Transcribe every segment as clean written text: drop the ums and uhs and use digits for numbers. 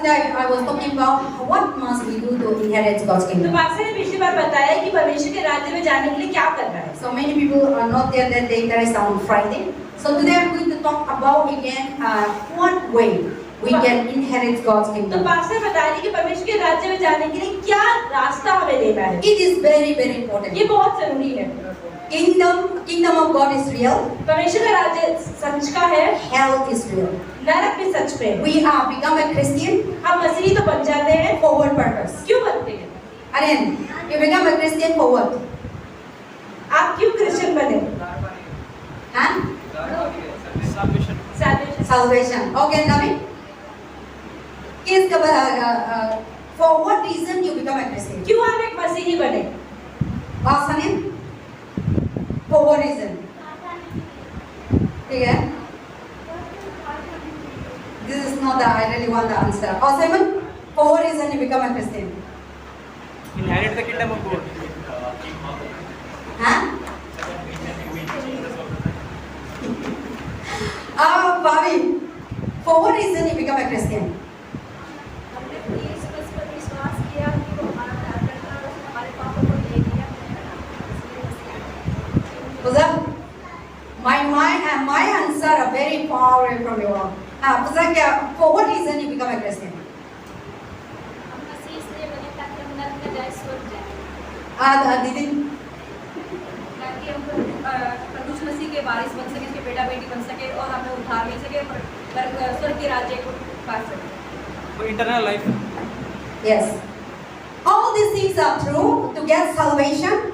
Sunday I was talking about what must we do to inherit God's तो kingdom. Pastor ने पिछली बार बताया कि परमेश्वर के राज्य में जाने के लिए क्या करना है. So many people are not there that they interested on Friday. So today I'm going to talk about again what way we can inherit God's तो kingdom. पास्टर बता रही कि परमेश्वर के राज्य में जाने के लिए क्या रास्ता हमें लेना है. It is very very important. ये बहुत जरूरी है. Kingdom of God is real. परमेश्वर का राज्य सच का है. Hell is real. नरक भी सच पे है. We are become a Christian हम मसीही तो बन जाते हैं. for what purpose? क्यों बनते हैं? Aryan, you become a Christian for what? आप क्यों क्रिश्चियन बने? Huh? Salvation. Salvation. Okay, Nabi. For what reason you become a Christian? क्यों आप एक मसीही बने? Sanin? For what reason? ठीक है? This is not the I really want the answer. Simon, for what reason you become a Christian? Inherit the kingdom of God. Huh? Bobby, for what reason you become a Christian? हमने यीशु पर विश्वास किया कि वो हमारा उद्धार करता है और उसने हमारे पापों को ले लिया. Puza, my answer are very far away from your. Puza, for what reason you become a Christian? हम मसीह इसलिए बने ताकि हम नरक में जाए, स्वर्ग जाए. Didi. ताकि हम प्रभु मसीह के वारिस बन सके, उसके बेटा बेटी बन सके और हमें उद्धार मिल सके, स्वर्ग के राज्य को पा सके. For eternal life. Yes. All these things are true to get salvation.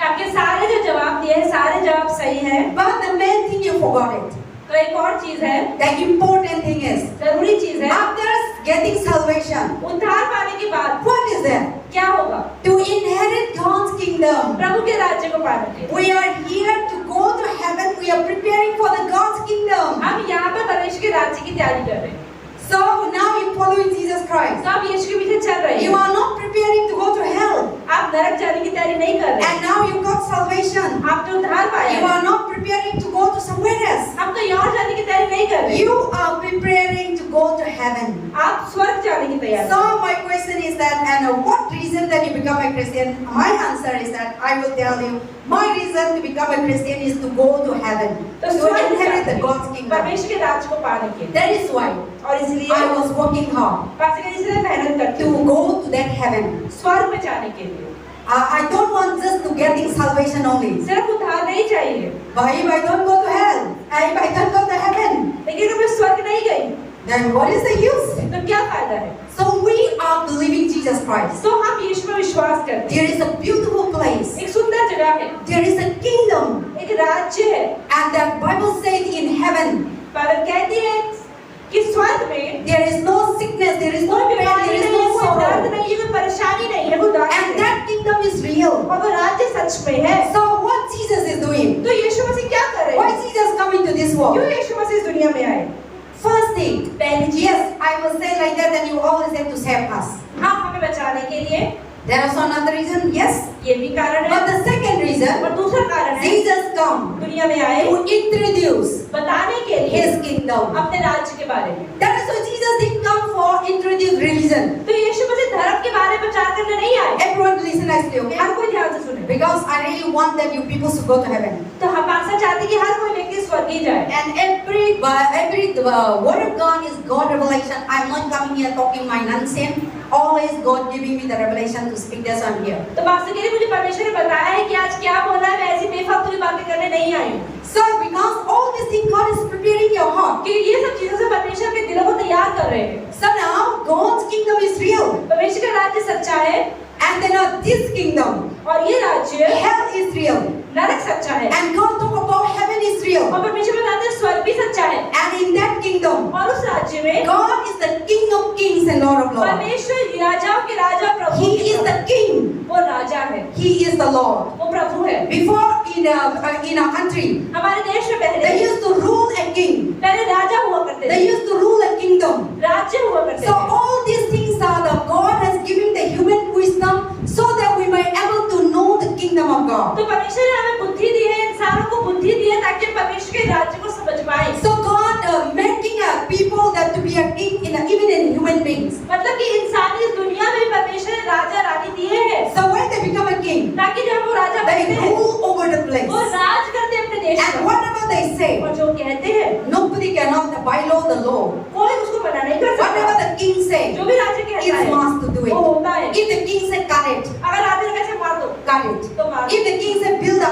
आपके सारे जो जवाब दिए हैं सारे जवाब सही हैं. But the main thing you forgot it. तो एक और चीज है. The important thing is जरूरी चीज है. after getting salvation, उद्धार पाने के बाद what is that? क्या होगा? To inherit God's kingdom. प्रभु के राज्य को पाने के लिए. We are here to go to heaven. We are preparing for the God's kingdom. हम यहाँ पर परमेश्वर के राज्य की तैयारी कर रहे हैं. So now you following Jesus Christ. तो आप यीशु के पीछे चल रहे You हैं. are not preparing to go to hell. आप नरक जाने की तैयारी नहीं कर रहे. And now you got salvation. आपने उद्धार पाया You है. are not preparing to go to somewhere else. हम कहीं और जाने की तैयारी नहीं कर रहे. You are preparing to go to heaven. आप स्वर्ग जाने की तैयारी. So my question is that, and what reason that you become a Christian? My answer is that I will tell you. My reason to become a Christian is to go to heaven, तो to स्वर्ग inherit the जाने, God's kingdom. परमेश्वर के राज्य को पाने के लिए. That is why और इसलिए I was working hard pastor इसलिए मेहनत करती to हूँ go to that heaven. स्वर्ग में जाने के लिए. I don't want just to getting salvation only. सिर्फ उद्धार नहीं चाहिए. But if I don't go to hell, if I don't go to heaven, लेकिन अगर मैं स्वर्ग नहीं गई then what is the use? तो क्या फायदा है? So we are believing Jesus Christ. तो हम यीशु में विश्वास करते हैं. There is a beautiful place. एक सुंदर जगह है. There is a kingdom. एक राज्य है. And the Bible says in heaven, Bible कहती है कि स्वर्ग में there is no sickness, there is no कोई pain, बीमारी there is नहीं है, no कोई दर्द sorrow. नहीं है, कोई परेशानी नहीं है, वो राज्य And है. that kingdom is real. और वो राज्य सच में है. So what Jesus is doing? तो यीशु मसीह क्या कर रहे Why हैं? Jesus come into this world? क्यों यीशु मसीह इस दुनिया में आए? First thing, पहली चीज, yes, I will say like that, and you always have to save us. हाँ हमें बचाने के लिए. There is another reason, yes. ये भी कारण है. But the second reason, और दूसरा कारण है Jesus come दुनिया में आए to introduce बताने के लिए His kingdom. अपने राज्य के बारे में. That is why Jesus didn't come for introduce religion. तो यीशु मसीह धर्म के बारे में प्रचार करने नहीं आए. Everyone listen nicely, okay? हर कोई ध्यान से सुने. Because I really want that you people should go to heaven. तो हम ऐसा चाहते हैं कि हर कोई व्यक्ति स्वर्ग ही जाए. And every word of God is God revelation. I'm not coming here talking my nonsense. Always God giving me the revelation to speak this on here. तो पास्टर के लिए मुझे परमेश्वर ने बताया है कि आज क्या बोलना है. मैं ऐसी बेफालतू बातें करने नहीं आई हूँ. So because all these things God is preparing your heart. कि ये सब चीजों से परमेश्वर के दिलों को तैयार कर रहे हैं. So now God's kingdom is real. परमेश्वर का राज्य सच्चा है. And then this kingdom, और ये राज्य hell is real. नरक सच्चा है. And God talk about heaven is real. और परमेश्वर बताते हैं स्वर्ग भी सच्चा है. And in that kingdom, और उस राज्य में God is the King of kings and Lord of lords. परमेश्वर राजाओं के राजा प्रभु. He is the King. वो राजा है. He is the Lord. वो प्रभु है. Before in our country, हमारे देश में they पहले used to rule a king. पहले राजा हुआ करते They थे. used to rule a kingdom. राज्य हुआ करते So थे. all these things are the God has given the human wisdom so that we might able to know the kingdom of God. तो परमेश्वर ने हमें बुद्धि दी है, इंसानों को बुद्धि दी है ताकि हम परमेश्वर के राज्य को समझ पाए. So God making people that to be be a king even in human beings. मतलब कि इंसानी इस दुनिया में परमेश्वर ने राजा रानी दिए हैं So when they become a king, ताकि जब वो राजा they बनते हैं rule over the place. वो राज करते हैं अपने देश And पर whatever they say, और जो कहते हैं nobody cannot violate the law. कोई उसको मना नहीं कर Whatever सकता the king say, जो भी राजा कहता it's है must to do वो it. होता है If the king say cut it, अगर राजा ने कहा मार दो cut it. तो मार If the king say build the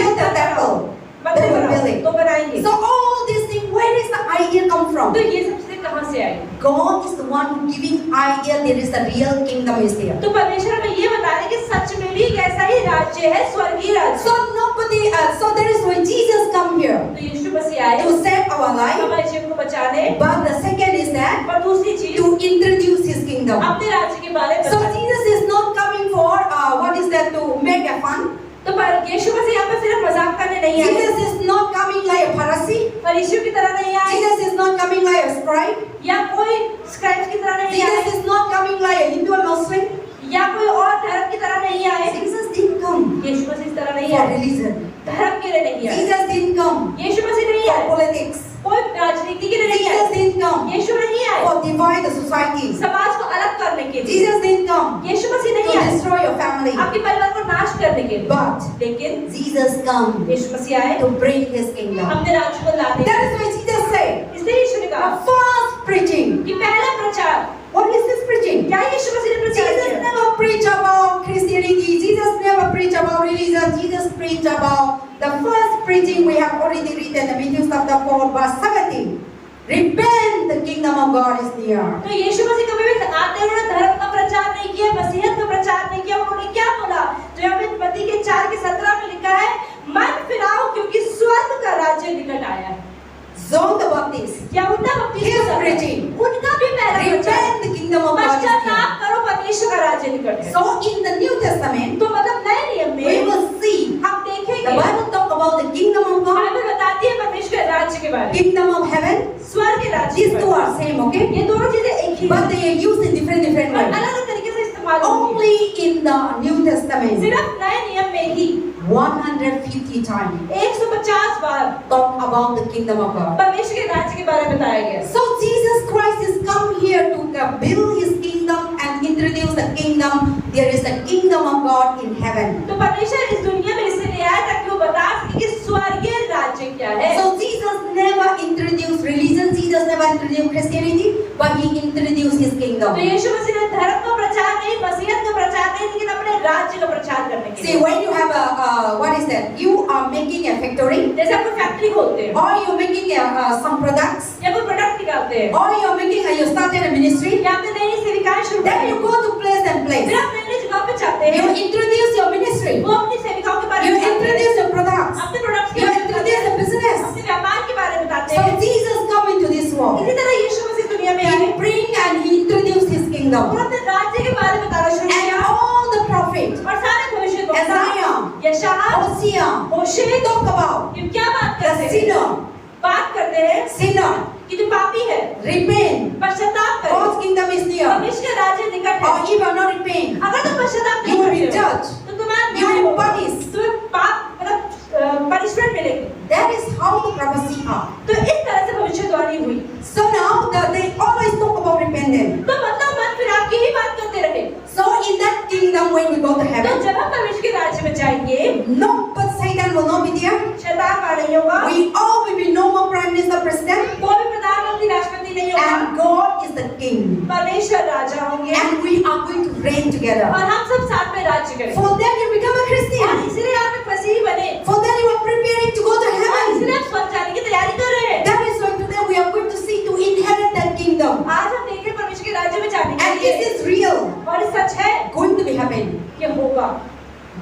temple, they will build it. तो बनाएंगे So all these things, where is the idea come from? तो ये सब चीजें कहाँ से आई God is the one who giving idea there is a real kingdom is there. तो परमेश्वर हमें ये बता रहे हैं कि सच में भी एक ऐसा ही राज्य है स्वर्गीय राज्य So nobody, so there is when Jesus come here तो यीशु मसीह आए to save our life. हमारे जीवन को बचाने But the second is that और दूसरी चीज to introduce His kingdom. अपने राज्य के बारे में So बताने। Jesus is not coming for what is that to make a fun. तो पर यीशु मसीह यहाँ पे सिर्फ मजाक करने नहीं आए Jesus is not coming like a Pharisee. और यीशु की तरह नहीं आए Jesus is not coming like a scribe. या कोई स्क्राइब की तरह नहीं आए Jesus is not coming like a Hindu or Muslim. या कोई और धर्म की तरह नहीं आए Jesus didn't come यीशु मसीह इस तरह नहीं for आए religion. धर्म के लिए नहीं आए Jesus didn't come यीशु मसीह नहीं for आए politics. कोई राजनीति के लिए नहीं Jesus आए didn't come यीशु नहीं आए for divide the society. समाज को अलग करने के लिए Jesus didn't come Yeshu Masih to नहीं आए destroy your family. आपके परिवार को नाश करने के लिए But लेकिन Jesus come यीशु मसीह आए to bring His kingdom. अपने राज्य को लाने That is why Jesus said, इसलिए यीशु ने the कहा first preaching. कि पहला प्रचार What is this preaching? क्या यीशु मसीह ने प्रचार Jesus किया never preached about Christianity. Jesus never preached about religion. Jesus preached about the first preaching we have already written in Matthew chapter 4 verse 17. Repent, the kingdom of God is near. तो यीशु मसीह कभी भी आते हुए धर्म का प्रचार नहीं किया मसीहत का प्रचार नहीं किया उन्होंने क्या बोला जो यहाँ पे मत्ती के 4:17 में लिखा है मन फिराओ क्योंकि स्वर्ग का राज्य निकट आया है John the Baptist, या उनका बपतिस्मा his था। preaching. उनका भी पहला प्रचार Repent, the kingdom of God is near. पश्चाताप करो परमेश्वर का राज्य निकट है So in the New Testament, तो मतलब नए नियम we में will see हम the देखेंगे Bible talk about the kingdom of God, Bible बताती है परमेश्वर के राज्य के बारे में kingdom of heaven. स्वर्ग के राज्य These के two बारे are same, okay? में। ये दोनों चीजें एक ही But they are used in different और ways. अलग अलग तरीके से इस्तेमाल होंगी Only in the New Testament, सिर्फ नए नियम में ही 150 times 150 bar talk about the kingdom of God. परमेश्वर के राज्य के बारे में बताया गया So Jesus Christ is come here to build His kingdom and introduce the kingdom. There is a kingdom of God in heaven. तो परमेश्वर इस दुनिया में इसलिए आया ताकि वो बता सके कि स्वर्गीय राज्य क्या है So Jesus never introduced religion. Jesus never introduced Christianity, but He introduced His तो kingdom. यीशु मसीह ने धर्म का प्रचार नहीं मसीहत का प्रचार नहीं लेकिन अपने राज्य का प्रचार करने के See, लिए when you have what is that? You are making a factory, जैसे आप कोई फैक्ट्री खोलते हैं or you're making some products, या कोई प्रोडक्ट निकालते हैं or you're making you started a ministry. या आपने नई सेविकाएं शुरू Then की you go to place and फिर place. आप नई नई जगह पे जाते You हैं introduce your ministry. वो अपनी सेविकाओं के बारे You में बताते हैं introduce your products. अपने प्रोडक्ट्स के You बारे में बताते introduce हैं the business. अपने व्यापार के बारे में बताते So हैं Jesus come into this world. इसी तरह यीशु मसीह दुनिया में आए He bring and He introduced His kingdom. और अपने राज्य के बारे में बताना शुरू And किया all the prophets, और सारे भविष्यद्वक्ता Isaiah, यशायाह Hosea, होशे talk about ये क्या बात the करते हैं sinner, बात करते हैं sinner, कि जो पापी है repent. पश्चाताप करे God's kingdom is near. परमेश्वर का राज्य निकट Or है if you are not repent, अगर तुम पश्चाताप you नहीं will be करते हो judged. तो तुम्हारा You न्याय will be होगा punished. तुम्हें पाप मतलब पनिशमेंट मिलेगी That is how the prophecy are. तो इस तरह से भविष्यवाणी हुई So now they always talk about repentance. तो मतलब मन फिर आपकी ही बात करते रहे So in that kingdom, when we go to तो heaven, जब हम परमेश्वर के राज्य में जाएंगे no, but Satan will not be there. शैतान वहाँ नहीं होगा We all will be no more prime minister, president, कोई भी प्रधानमंत्री राष्ट्रपति नहीं होगा and God is the king. परमेश्वर राजा होंगे And we are going to reign together. और हम सब साथ में राज्य करेंगे For that you become a और Christian. इसलिए आप एक मसीही बने For that you are preparing to go to और heaven. इसलिए आप स्वर्ग जाने की तैयारी कर रहे हैं That is why today we are going to see to inherit that kingdom. आज हम देख रहे हैं परमेश्वर के राज्य में जाने के And लिए this is real, और ये सच है going to be happen. ये होगा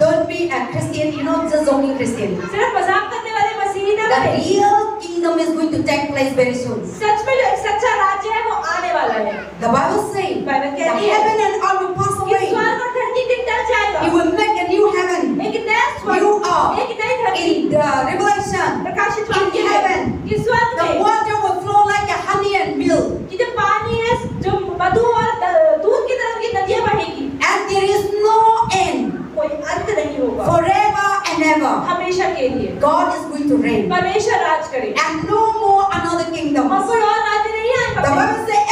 Don't be a Christian, you know, just joking Christian. सिर्फ मजाक करने वाले मसीही ना The बने real kingdom is going to take place very soon. सच में जो एक सच्चा राज्य है वो आने वाला है The Bible says Bible the कहती है heaven and earth will pass कि away. स्वर्ग और धरती दिन टल जाएगा He will make a new heaven. एक नया You स्वर्ग are एक नई धरती in the Revelation. प्रकाशित In वाक्य है heaven, कि स्वर्ग the में water will flow like a honey and milk. कि जो पानी है जो मधु और दूध की तरह की नदियां बहेगी And there is no end. कोई अंत नहीं होगा Forever and ever. हमेशा के लिए God is going to reign. परमेश्वर राज करे And no more another kingdom. और कोई और राज्य नहीं The आएगा Bible says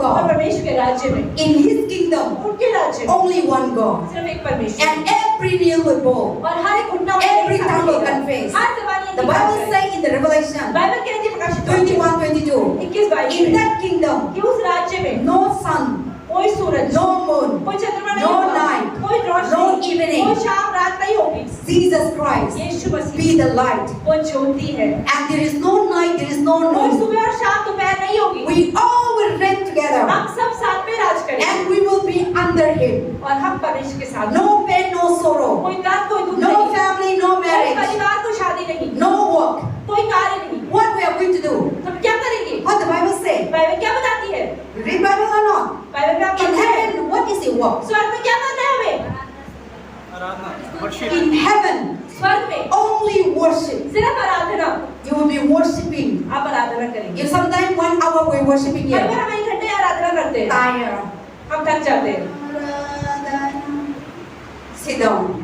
God. परमेश्वर के राज्य में, In His kingdom, उनके राज्य में only one God. सिर्फ एक परमेश्वर, And every knee will bow. और हर एक घुटना Every tongue will confess. हर जबान ये The निकाल Bible करे। says in the Revelation Bible कहती है प्रकाशित 21-22, 21-22 in में that kingdom, कि उस राज्य में no sun, कोई सूरज, no moon, कोई चंद्रमा नहीं no होगा, night, कोई no रोशनी, evening. कोई शाम रात नहीं होगी। Jesus Christ Yeshu Masih be the light. वो ज्योति है। And there is no night, there is no कोई noon. सुबह और शाम दोपहर नहीं होगी। We all will reign together. हम सब साथ में राज करेंगे And we will be under Him. और हम परमेश्वर के साथ। No pain, no sorrow. कोई दर्द, कोई दुख No नहीं, family, no कोई marriage. परिवार, कोई शादी नहीं, No work. कोई कार्य नहीं। What we are going to do? हम क्या करेंगे? What the Bible say? Bible क्या बताती है? You read Bible or not? Bible में आप In पढ़ते हैं। heaven, what is your work? स्वर्ग में क्या करना है हमें? आराधना, worship. In heaven, स्वर्ग में only worship. सिर्फ आराधना। You will be worshiping. आप आराधना करेंगे। If sometimes 1 hour we're worshiping कई बार here, हम 1 घंटे आराधना करते हैं, tired. हम थक जाते हैं। Sit down.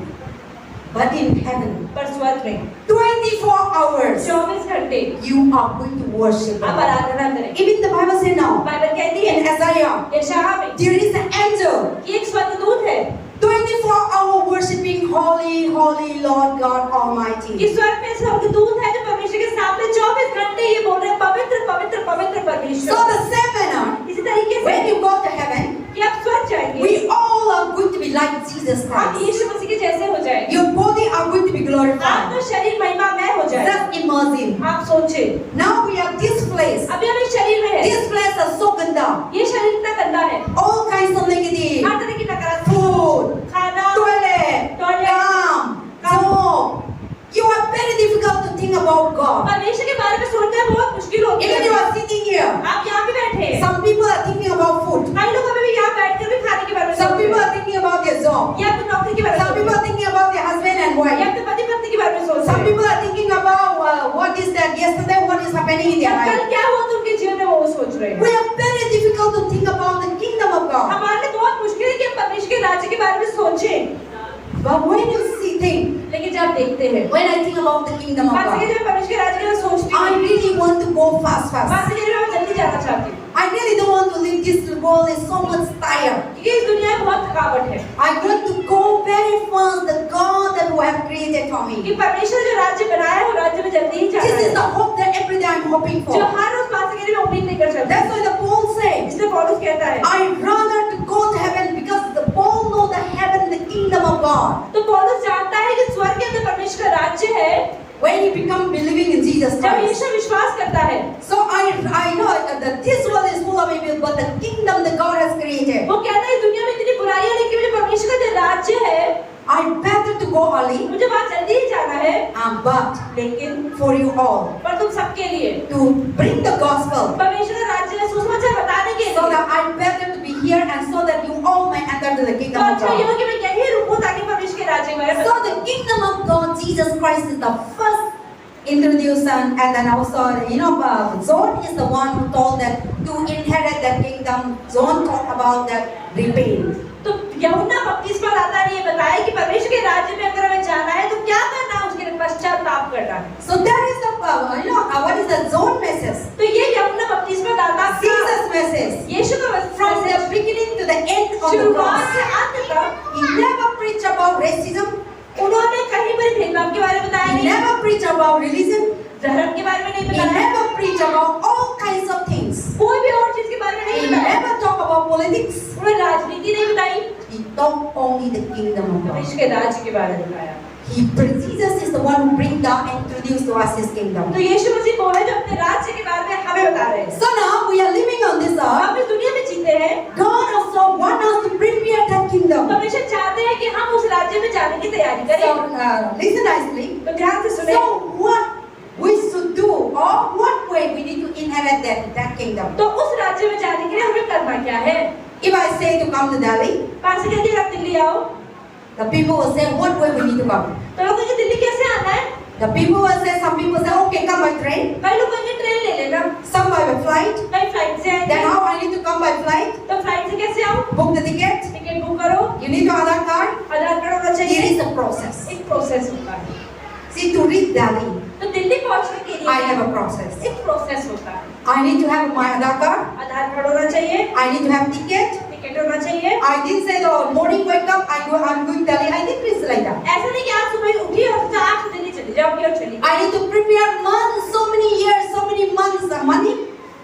But in heaven, पर स्वर्ग में 24 hours, 24 घंटे you are going to worship. आप आराधना करें। Even the Bible says now, Bible कहती है in Isaiah, यशायाह में there is an angel, कि एक स्वर्गदूत है 24 hour worshiping holy, holy Lord God कि Almighty. स्वर्ग में स्वर्गदूत है जो परमेश्वर के सामने 24 घंटे ये बोल रहे हैं पवित्र पवित्र पवित्र So परमेश्वर। the same manner, इसी तरीके से when you go to heaven, कि आप स्वर्ग जाएंगे, we all are going to be like Jesus आप Christ. यीशु मसीह के जैसे हो जाएंगे। Your body are going to be glorified. आपका शरीर महिमामय हो जाएगा। Just imagine. आप सोचे, Now we are this place. अभी हम इस शरीर में हैं, This place is so ganda. ये शरीर इतना गंदा है, All kinds of negative. हर तरह की नकारात्मक Food, खाना, toilet, Toilet, job. You are very difficult to think about God. परमेश्वर के बारे में सोचना बहुत मुश्किल होती Even you है। are sitting here. आप यहाँ पे बैठे हैं, Some people are thinking about food. कई लोग अभी भी यहाँ बैठकर भी खाने के बारे में Some सोच रहे people हैं, are thinking about their job. या तो नौकरी के बारे में Some सोच people रहे are thinking about their husband and हैं, या wife. तो पति पत्नी के बारे में सोच Some रहे हैं। people are thinking about what is that yesterday, what is happening in their या कल life. क्या हुआ तो उनके जीवन में वो सोच रहे We हैं। are very difficult to think about the kingdom of God. हमारे लिए बहुत मुश्किल है कि हम परमेश्वर के राज्य के बारे में सोचें, But when you see things, लेकिन जब देखते हैं, when I think about the kingdom of बात God, ये जब परमेश्वर के राज्य के बारे में सोचती I हूँ, really want to go fast. बात ये मैं जल्दी जाना चाहती हूँ, I really don't want to live this world is so much tired. क्योंकि इस दुनिया में बहुत थकावट है। I want to go very fast, the God that who have created for कि me. परमेश्वर जो राज्य बनाया है वो राज्य में जल्दी ही जाना This is है, the hope that every day I'm hoping जो for. हर रोज पास के लिए मैं उम्मीद लेकर चलता That's हूँ। why the Paul says, इसलिए पौलुस कहता है, I'd rather to go to heaven because the Paul know the heaven, the kingdom of God. तो पौलुस जानता है कि स्वर्ग के अंदर परमेश्वर का राज्य है, When he become believing in Jesus जब Christ. यीशु विश्वास करता है, So I know that this world is full of evil, but the kingdom that God has created. वो कहता है इस दुनिया में इतनी बुराइयां लेकिन मुझे परमेश्वर का जो राज्य है, I better to go early, मुझे वहाँ जल्दी ही जाना है, but लेकिन for you all पर तुम सबके लिए to bring the gospel. परमेश्वर का राज्य सुसमाचार बताने के So लिए that I better to be here and so that you all may enter to the तो kingdom of अच्छा ये God. हो कि मैं यही रुकूं ताकि परमेश्वर के राज्य में So the kingdom of God, Jesus Christ is the first introduced and then also John is the one who told that to inherit that kingdom. John talked about that repent. तो यूहन्ना बपतिस्मा दाता ने ये बताया कि परमेश्वर के राज्य में अगर हमें जाना है तो क्या करना है, उसके लिए पश्चाताप करना है। So that is the what is the John message? तो ये यूहन्ना बपतिस्मा दाता का Jesus message. यीशु का From the message beginning to the end of the शुरुआत से cross. अंत तक He never preached about racism. उन्होंने कहीं पर भेदभाव के बारे में बताया He नहीं, never preached about religion. धर्म के बारे में नहीं He बताया, never preached about all kinds of things. कोई भी और चीज के बारे में He नहीं बताया, never talked about politics. उन्होंने राजनीति नहीं बताई, He talked only the kingdom of God. परमेश्वर के राज्य के बारे में बताया। Jesus is the one who bring down and introduce to us His kingdom. तो यीशु मसीह वो है जो अपने राज्य के बारे में हमें बता रहे हैं। So now we are living on this earth. हम इस दुनिया में जीते हैं, God also wants us to prepare that kingdom. परमेश्वर चाहते हैं कि हम उस राज्य में जाने की तैयारी So करें। listen nicely. तो ध्यान से सुने। So what we should do or what way we need to inherit that kingdom? तो उस राज्य में जाने के लिए हमें करना क्या है? If I say to come to Delhi, पास कहते हैं आप दिल्ली आओ, the people will say what way we need to come. तो लोग कहेंगे दिल्ली कैसे आना है? The people will say, some people say, okay, come by train. कई लोग कहेंगे ट्रेन ले लेना, Some by flight. कई फ्लाइट से Then आएंगे, how I need to come by flight? तो फ्लाइट से कैसे आऊँ? Book the ticket. Ticket book करो, You need your Aadhaar card. Aadhaar card होना Here चाहिए, is the process. एक प्रोसेस होता है। See, to reach Delhi, तो दिल्ली पहुंचने के I लिए have a process. एक प्रोसेस होता है। I need to have my Aadhaar card. Aadhaar card होना चाहिए, I need to have ticket. Ticket होना चाहिए। I didn't say the morning wake up. I'm going Delhi. I didn't say like that. ऐसा नहीं कि आज सुबह उठी और सोचा आज दिल्ली चली जाओगी और चली। I need to prepare months, so many years, so many months of money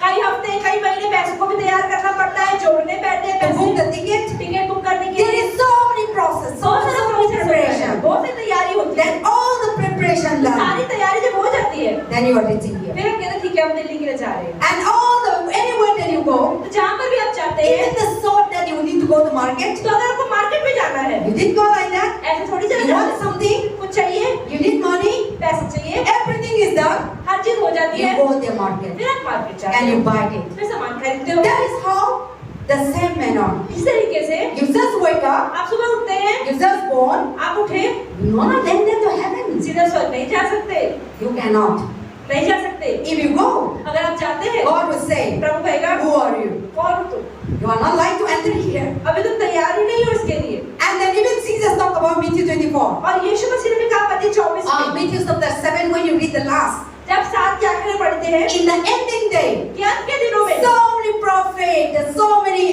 कई हफ्ते कई महीने पैसों को भी तैयार करना पड़ता है, जोड़ने पड़ते हैं to book पैसे, the ticket. टिकट बुक करने के There लिए is so many process, so बहुत सारा much प्रोसेस preparation. बहुत सी तैयारी होती है। Then all the preparation done. सारी तैयारी जब हो जाती है Then you are reaching here. फिर हम कहते हैं ठीक है हम दिल्ली के लिए जा रहे हैं। And all the anywhere that you go, तो जहाँ पर भी आप जाते हैं, even the thought that you need to go to market, तो अगर आपको मार्केट में जाना है, you didn't go like that. ऐसे थोड़ी You चले want जाते something, हैं। कुछ चाहिए, you need money, पैसे चाहिए, everything is done. हर चीज हो जाती You है, go to the market फिर आप मार्केट जाते and you हैं, buy it. फिर सामान खरीदते हो। That is how the same manner. इस तरीके से You just wake up, आप सुबह उठते हैं, you just born, आप उठे, you not enter to heaven. सीधा स्वर्ग नहीं जा सकते, You cannot. नहीं जा सकते। If you go, अगर आप जाते हैं, God will say, प्रभु कहेगा who are you? कौन हो तुम? You are not like to enter here. अभी तुम तैयार ही नहीं हो इसके लिए। And then even Jesus talked about Matthew 24. और यीशु मसीह ने भी कहा मत्ती 24 में, Matthew chapter 7 when you read the last. जब 7 के आखिर में पढ़ते हैं In the ending day, कि अंत के दिनों में so many prophets, so many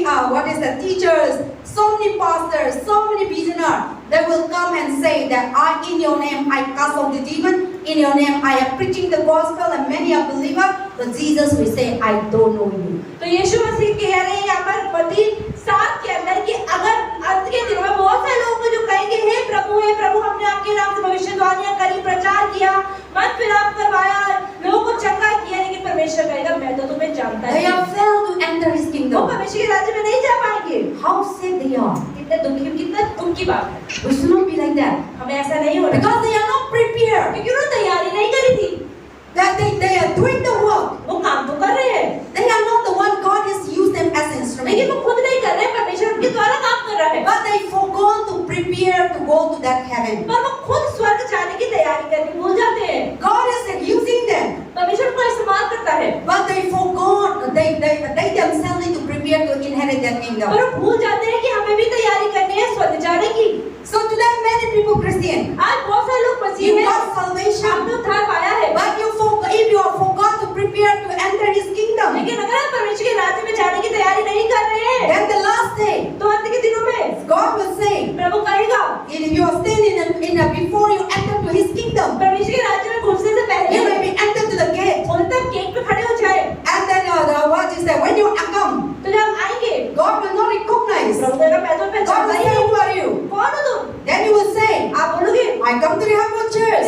teachers, so many pastors, so many visionaries, they will come and say that in your name I cast out the demon, in your name I am preaching the gospel, and many are believers. But Jesus will say, I don't know you. तो यीशु मसीह कह रहे हैं यहाँ पर मत्ती 7 के अंदर कि अगर अंत के दिनों में बहुत सारे लोग जो कहेंगे हे प्रभु हमने आपके नाम से भविष्यवाणियां करी, प्रचार किया, मन फिराव करवाया, लोगों को चंगा किया, लेकिन परमेश्वर कहेगा मैं तो तुम्हें जानता They नहीं। have failed to enter His वो kingdom. परमेश्वर के राज्य में नहीं जा पाएंगे। How sad they are. कितना दुख की बात है। We should not be like that. हमें ऐसा नहीं होना Because they are not prepared. क्योंकि उन्होंने तैयारी नहीं करी थी। That they are doing the work. वो काम तो कर रहे हैं, They are not the one God has used them as an instrument. लेकिन वो खुद नहीं कर रहे, परमेश्वर उनके द्वारा काम कर रहा है। But they forgot to prepare to go to that heaven. पर वो खुद स्वर्ग जाने की तैयारी करनी भूल जाते हैं। God is using them. परमेश्वर को इस्तेमाल करता है, But they forgot. They themselves need to prepare to inherit that kingdom. पर वो भूल जाते हैं कि हमें भी तैयारी करनी है स्वर्ग जाने की। So today many people Christian. आज बहुत सारे लोग मसीह You में got salvation. आपने उद्धार पाया है, But if you are forgot to prepare to enter His kingdom, लेकिन अगर आप परमेश्वर के राज्य में जाने की तैयारी नहीं कर रहे हैं, then the last day, तो अंत के दिनों में God will say, प्रभु कहेगा if you are standing before you enter to His kingdom, परमेश्वर के राज्य में घुसने से you पहले may be entered to the gate. बोलते हैं गेट पे खड़े हो जाए, And then what is that? When you come, तो जब आएंगे God will not recognize. प्रभु कहेगा मैं तो God पहचानता will ही say, नहीं, who are you? कौन हो तुम? Then you will say, आप बोलोगे I come to the Harvard Church.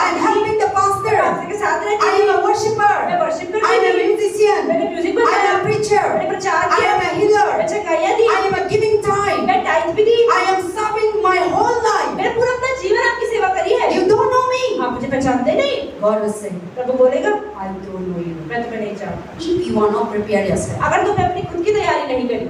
I am helping the pastor. Pastor के साथ रहती I हूँ, am a worshipper. मैं वर्शिप करती I am a हूँ, musician. मैंने म्यूजिक I बजाया, am a preacher. मैंने प्रचार I किया, am a healer. मैं चंगाइयाँ दी, I am a giving time. मैं टाइम भी दी, I am serving my whole life. मैंने पूरा अपना जीवन आपकी सेवा करी है। You don't know me. आप मुझे पहचानते नहीं। God will say, प्रभु बोलेगा I don't know you. मैं तुम्हें नहीं जानता। If you are not prepared yourself, अगर तुमने अपनी खुद की तैयारी नहीं करी,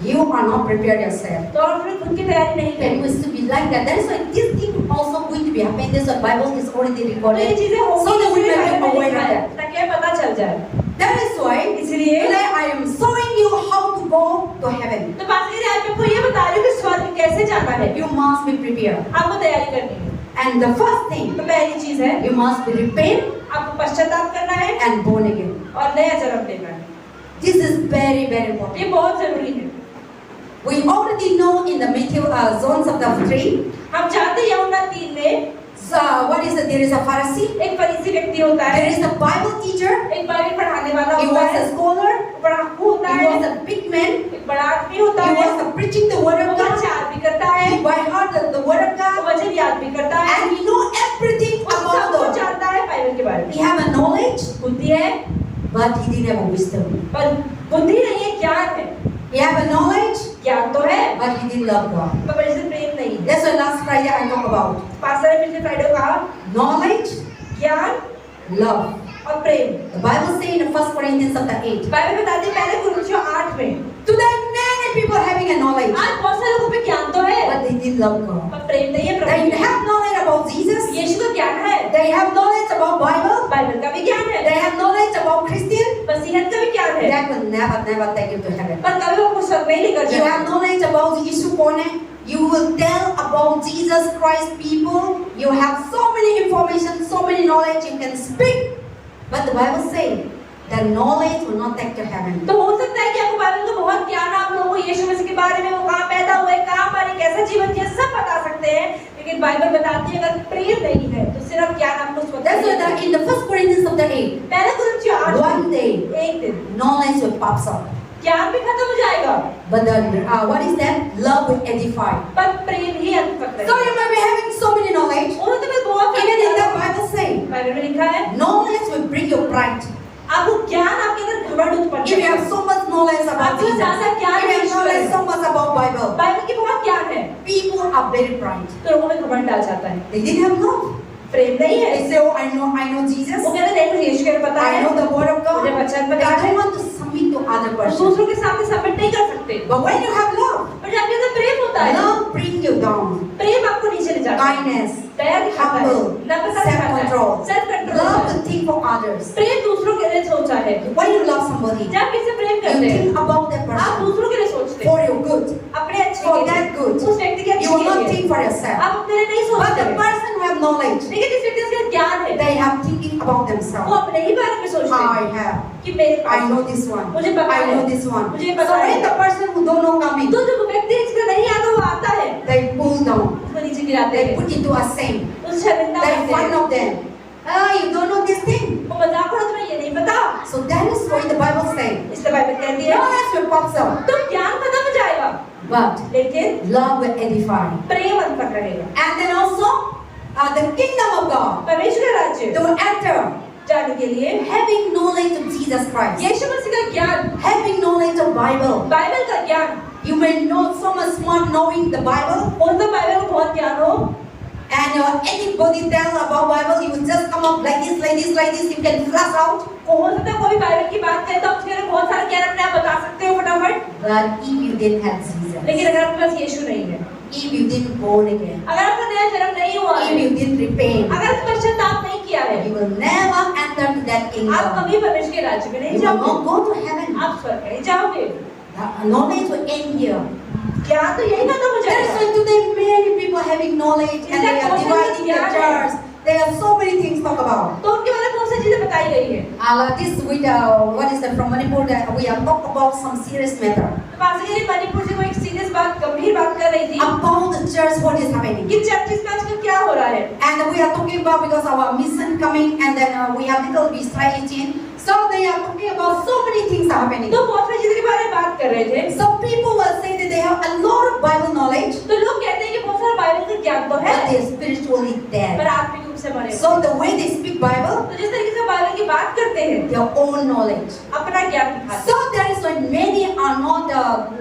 you are not prepared yourself. तो और तुमने खुद की तैयारी नहीं Then करी, it was to be like that. That is why this thing also going to be happening. This Bible is already तो ये recorded. चीजें So होंगी that we इसलिए may be बाइबल में aware लिखा of है, that. ताकि हमें पता चल जाए। That is why इसलिए today I am showing you how to go to heaven. तो पास्टर आज मैं आपको ये बता रही हूँ कि स्वर्ग कैसे जाना है। You must be prepared. आपको तैयारी करनी है। And the first thing, तो पहली चीज है you must be repent आपको पश्चाताप करना है and born again. और नया जन्म लेना है। This is very, very important. ये बहुत जरूरी है। We already know in the Matthew zones of the 3. हम जानते हैं यूहन्ना 3 में So what is it? There is a Pharisee. एक फरीसी व्यक्ति होता There है, is a Bible teacher. एक बाइबल पढ़ाने वाला He होता was है, a scholar. पढ़ाकू होता He है, was a big man. एक बड़ा आदमी होता He है, was preaching the word वो of God. प्रचार भी करता है, He by heart the word of वो God. वचन याद भी करता है, And he know everything वो सब about कुछ the. जानता है बाइबल के बारे में। He have a knowledge, बुद्धि है, but he didn't have a wisdom. पर बुद्धि नहीं है, ज्ञान है। He have a knowledge, ज्ञान तो है, but he didn't love God. पर परमेश्वर प्रेम नहीं है। That's why last Friday I talked about pastor ने पिछले फ्राइडे को कहा knowledge, ज्ञान love. और प्रेम। The Bible says in 1 Corinthians chapter 8. Bible बताती है पहले कुरिन्थियों 8 में, Today many people having a knowledge, आज बहुत सारे लोगों पे ज्ञान तो है, but they didn't love God. पर प्रेम नहीं है They Prabhu. have knowledge about Jesus. यीशु का ज्ञान है, They have knowledge about Bible. Bible का भी ज्ञान है, They have knowledge about Christian. मसीहत का भी ज्ञान है, That will never take you to heaven. पर कभी वो आपको स्वर्ग नहीं लेकर You जाएगा। have knowledge about यीशु कौन है. you will tell about Jesus Christ people. You have so many information, so many knowledge you can speak. But the Bible says that knowledge will not take to heaven. तो हो सकता है कि आपको Bible का बहुत ज्ञान आप लोगों को यीशु मसीह के बारे में, वो कहाँ पैदा हुए, कहाँ मरे, कैसा जीवन जिया, सब बता सकते हैं, लेकिन बाइबल बताती है अगर प्रेम नहीं है तो सिर्फ ज्ञान आपको स्वतः That's why that in the 1 Corinthians chapter 8, पहले कुरिन्थियों 8 one day एक दिन knowledge will pops up. ज्ञान भी खत्म हो जाएगा, But what is that? Love will edify. पर प्रेम ही अंत तक So रहेगा। you may be having so many knowledge. और तो मैं बहुत Even in the Bible say, Bible में लिखा है knowledge will bring your pride. आपको ज्ञान आपके अंदर घमंड उत्पन्न If you करेगा। have so much knowledge about आपको Jesus, ज्यादा ज्ञान if you have Ishwar knowledge है। so much about Bible, Bible की बहुत ज्ञान है people are very proud. तो लोगों में घमंड आ जाता है, They didn't have love. प्रेम नहीं है। They say, oh, I know Jesus. वो कहते हैं मुझे यीशु के बारे में पता I है, know the word of God. मुझे वचन But पता I है, don't want to submit to other वो person. दूसरों के सामने सबमिट नहीं कर सकते। But when you have love, और जब आपके अंदर प्रेम होता है, love bring you down. प्रेम आपको नीचे ले जाता है, Kindness, दया दिखाता है, humble, नम्रता दिखाता है, self-control. सेल्फ कंट्रोल Love होता है। to think for others. प्रेम दूसरों के लिए सोचा है। When you love somebody, जब किसी से प्रेम you करते हैं, think about that आप person दूसरों के लिए सोचते हैं, for your good. अपने अच्छे For के लिए, that good. उस व्यक्ति के अच्छे You will के not लिए। think for yourself. आप अपने लिए नहीं But सोचते the हैं, person who have knowledge, लेकिन जिस व्यक्ति के ज्ञान है, they have thinking about वो themselves. अपने ही बारे में सोचते I हैं have. कि मेरे I pass know this one. मुझे पता I है, know this one. मुझे So पता है। when the person who don't know coming, तो जो व्यक्ति जिसका नहीं आता वो आता है, they pull down. उसको नीचे गिराते They हैं, put into a shame. उस शर्मिंदा They करते fun हैं, of them. Ah, you don't know this thing. वो मजाक उड़ाते, तुम्हें ये नहीं पता। So that is why the Bible says, इसलिए बाइबल कहती है knowledge will pop up, तो ज्ञान खत्म हो जाएगा, but लेकिन love will edify. प्रेम अंत तक रहेगा। And then also, the kingdom of God, परमेश्वर का राज्य to enter, जाने के लिए having knowledge of Jesus Christ, यीशु मसीह का ज्ञान, having knowledge of Bible. Bible का ज्ञान, You may know so much smart knowing the Bible, हो तो बाइबल को बहुत ज्ञान हो, and anybody tell about Bible, you will just come up like this, like this, like this. You can flash out. हो सकता है कोई बाइबल की बात करे तो आप उसके बारे में बहुत सारा ज्ञान अपने आप बता सकते हो फटाफट, But if you didn't have Jesus, लेकिन अगर आपके पास यीशु नहीं है, if you didn't born again, अगर आपका नया जन्म नहीं हुआ है, if you didn't repent, अगर आपने पश्चाताप नहीं किया है, you will never enter to that आप kingdom. कभी परमेश्वर के राज्य में You नहीं will जाओगे, not go to heaven. आप स्वर्ग में नहीं जाओगे। The knowledge will end here. ज्ञान तो यही खत्म हो That is जाएगा। why today many people having knowledge and they are dividing the church. There are so many things to talk about. तो उनके बारे में बहुत सी चीजें बताई गई है। This week, what is that from Manipur? That we have talked about some serious matter तो पास के मणिपुर से वो एक सीरियस बात, गंभीर बात कर रही थी about the church. What is happening? कि चर्चिस में आजकल क्या हो रहा है। And we are talking about because our mission coming, and then we have little bit slightly change. So they are talking about so many things are happening. तो बहुत सारी चीजों के बारे में बात कर रहे थे। Some people will say that they have a lot of Bible knowledge, तो लोग कहते हैं कि बहुत सारा बाइबल का ज्ञान तो है, but they are spiritually पर dead. आत्मिक रूप से मरे हुए। So the way they speak Bible, तो जिस तरीके से बाइबल की बात करते हैं, their own knowledge. अपना ज्ञान दिखाते So that is why many are not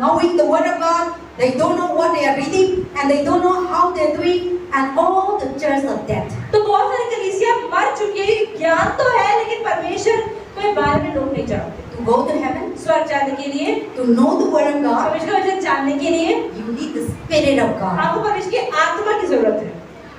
knowing the word of God. They don't know what they are reading, and they don't know how they are doing, and all the church are dead. हैं। तो बहुत सारी कलीसिया मर चुकी है, ज्ञान तो है लेकिन परमेश्वर के बारे में लोग नहीं जानते। To go to heaven, स्वर्ग जाने के लिए, to know the word of God, परमेश्वर का वचन जानने के लिए you need the Spirit of God. आपको परमेश्वर की आत्मा की जरूरत है।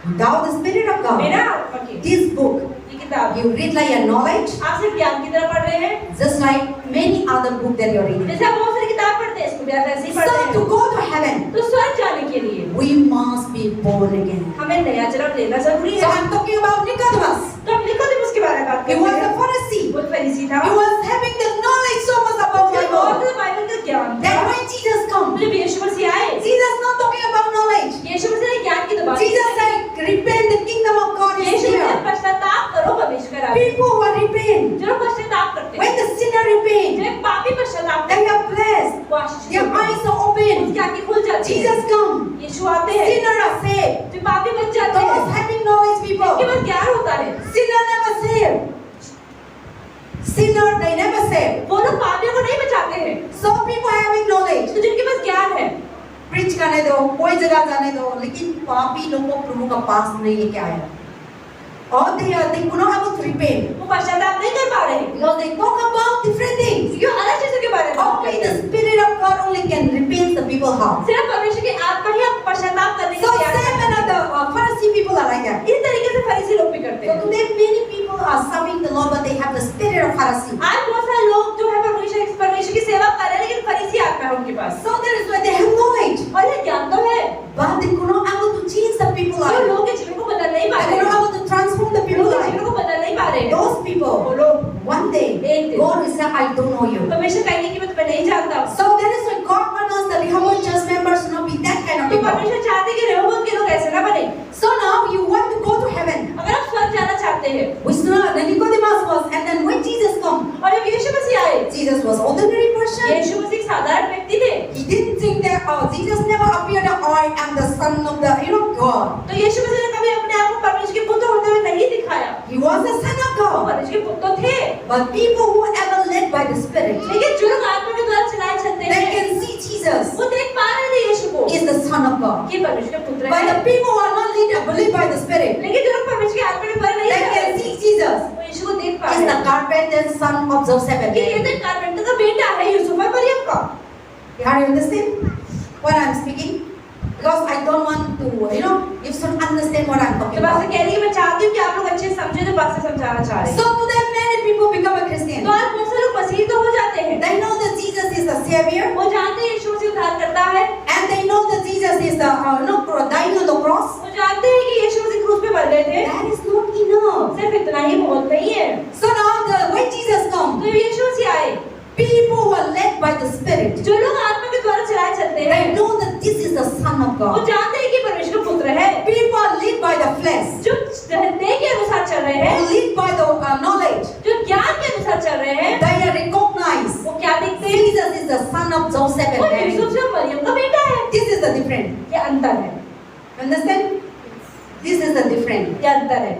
Without the Spirit of बिना God, आत्मा के this book ये किताब you read like a knowledge, आप सिर्फ ज्ञान की तरह पढ़ रहे हैं, just like many other books that you are reading. जैसे आप बहुत सारी किताब पढ़ते हैं, इसको भी आप ऐसे ही पढ़ते So to हैं। go to heaven, तो स्वर्ग जाने के लिए we must be born again. हमें नया जन्म लेना जरूरी So है। I'm talking about Nicodemus. तो हम निकोदेमुस के बारे में बात He करते was हैं। a Pharisee. वो एक फरीसी था, He was having the knowledge so much about उसको बहुत Bible. ज़्यादा बाइबल का ज्ञान था। Then when Jesus come, जब यीशु मसीह आए, Jesus not talking about knowledge. यीशु मसीह ने ज्ञान की तो बात Jesus said, repent, the kingdom of God is यीशु ने here. पश्चाताप करो, परमेश्वर का राज्य। People who are repent, जो लोग पश्चाताप करते हैं, when the sinner repent, जो एक पापी पश्चाताप they are blessed. वो आशीष Their पाते हैं। eyes are open. उसकी आंखें खुल जाती हैं। Jesus come. यीशु आते हैं, Sinner are saved. जो पापी बन जाते Those हैं, having knowledge उनके people. पास ज्ञान होता है। Sinner never saved. Sinner they never saved. वो लोग पापियों को नहीं बचाते हैं। So people having knowledge. तो जिनके पास ज्ञान है, प्रीच करने दो, कोई जगह जाने दो, लेकिन पापी लोग को प्रभु का पास नहीं लेके आया। और they could not able to repent वो पश्चाताप नहीं कर पा रहे हैं, because they talk about different things. क्योंकि अलग चीजों के बारे में बात Only करते the हैं। Spirit of God only can repent the people's heart. सिर्फ परमेश्वर की आत्मा ही आपको पश्चाताप करने So के लिए same another Pharisee people are like that. इस तरीके से फरीसी लोग भी करते So हैं। today many people are serving the Lord, but they have the spirit of Pharisee. आज बहुत सारे लोग जो है परमेश्वर की सेवा कर रहे हैं, लेकिन फरीसी आत्मा है उनके पास। So that is why they have knowledge, और ये ज्ञान तो है, एक दिन God will say, I don't know you. परमेश्वर कहेंगे कि मैं तुम्हें नहीं जानता हूँ। So that is why God wants us, the Rehoboth church members, not be that kind of तो people. परमेश्वर चाहते हैं कि रेहोबोत के लोग ऐसे ना बने। So now you want to go to heaven. अगर आप स्वर्ग जाना चाहते हैं The Nicodemus was, and then when Jesus come, और जब यीशु मसीह आए, Jesus was ordinary person. यीशु मसीह एक साधारण व्यक्ति थे। He didn't think that, oh, Jesus never appeared, oh, I am the son of the, God. तो यीशु मसीह ने कभी अपने आप को परमेश्वर के पुत्र होते हुए नहीं दिखाया। He was the son of वो God. परमेश्वर के पुत्र थे। But people who ever led by the Spirit, लेकिन जो लोग आत्मा के द्वारा चलाए चलते they हैं, can see Jesus वो देख पा रहे थे यीशु को is the son of God. कि परमेश्वर के पुत्र But the हैं। people who are not led by the Spirit, लेकिन जो लोग परमेश्वर के आत्मा में पर नहीं they चलते, can see Jesus वो यीशु को देख पा is रहे the हैं carpenter's son of Joseph and कि ये Mary. तो कारपेंटर का बेटा है यूसुफ और मरियम का। Are you understand what I'm speaking? Because I don't want to, you should understand what I'm talking तो बात about. कह रही है मैं चाहती हूँ कि आप लोग अच्छे से समझे तो बात से समझाना चाह रहे हैं। So today many people become a Christian. तो आज बहुत से लोग मसीह तो हो जाते हैं। They know that Jesus is the Savior, वो जानते हैं यीशु मसीह उद्धार करता है। and they know that Jesus is the dying on the cross. वो जानते हैं कि यीशु मसीह क्रूस पे मर गए थे। That is not enough. सिर्फ इतना ही बहुत नहीं है। So now when Jesus comes, तो यीशु मसीह आए, people who are led by the Spirit, जो लोग आत्मा के द्वारा चलाए चलते हैं, they know that this is the Son of वो God. जानते हैं कि परमेश्वर का पुत्र है। People are led by the flesh, जो देह के अनुसार चल रहे हैं, who lead by the knowledge. जो ज्ञान के अनुसार चल रहे हैं, They recognize वो क्या देखते हैं? Jesus is the son of Joseph and वो Mary. यूसुफ से मरियम का बेटा है। This is the difference. ये अंतर है। Understand? This is the difference. ये अंतर है।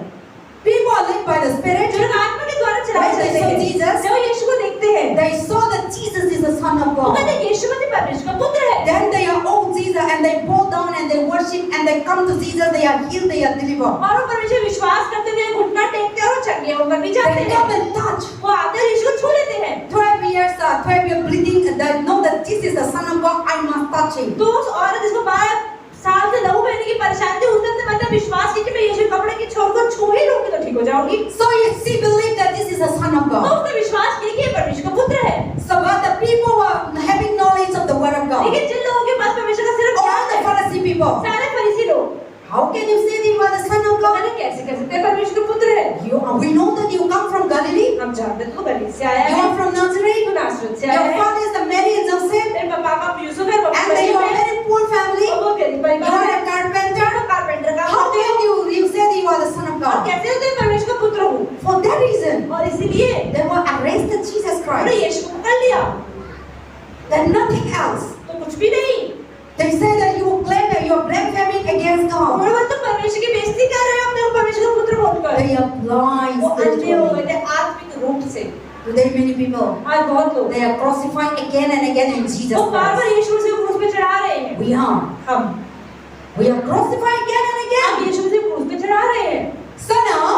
People are led by the Spirit. जो लोग आत्मा के द्वारा चलाए When they चलते saw हैं, Jesus, जब यीशु को देखते हैं, they saw that Jesus is the Son of वो God. कहते हैं यीशु मसीह परमेश्वर का पुत्र है। Then they are all Jesus and they bow down and they worship and they come to Jesus. They are healed. They are delivered. और वो परमेश्वर विश्वास करते थे, घुटना टेकते हैं और चंगे होकर भी जाते They हैं। come and touch. वो आते हैं यीशु को छू लेते हैं। 12 years bleeding. They know that this is the Son of God. I must touch him. तो उस औरत जिसको 12 साल से लहू बहने की परेशानी थी, उसने अपने मन में विश्वास किया कि मैं यीशु के कपड़े की छोर को छू ही लूंगी तो ठीक हो जाऊंगी। So she believed that this is the Son of तो God. उसने विश्वास किया कि ये परमेश्वर का पुत्र है। So but the people who are having knowledge of the Word of God, लेकिन जिन लोगों के पास परमेश्वर का सिर्फ all ज्ञान the है, Pharisee people, सारे फरीसी लोग, how can you say that you are the Son of God? अरे कैसे कह सकते हैं परमेश्वर का पुत्र है? We know that you come from Galilee. हम जानते हैं तू गलील से आया You है, are from Nazareth. तू नासरत से आया Your है, father is the Mary and Joseph, तेरे पापा यूसुफ है, पापा and then you Maryam are a है, very poor family. और वो गरीब You परिवार are है, a carpenter. तो कारपेंटर का How पुत्र can है। you say that you are the Son of और God? कैसे तो परमेश्वर का पुत्र हूँ? For that reason, और इसीलिए they were arrested Jesus उन्होंने Christ. यीशु को पकड़ लिया, Then nothing else. तो कुछ भी नहीं। They say that you claim that you are blaspheming against God. उन्होंने बोला तो परमेश्वर की बेइज्जती कर रहे हो अपने को परमेश्वर का पुत्र बोलकर। They are blind वो अंधे हो spiritually. गए थे आत्मिक रूप से। Today many people, आज बहुत लोग they are crucified again and again in Jesus वो बार-बार Christ. यीशु से क्रूस पे चढ़ा रहे हैं। We are. We are crucified again and हम again. यीशु से क्रूस पे चढ़ा रहे हैं। So now,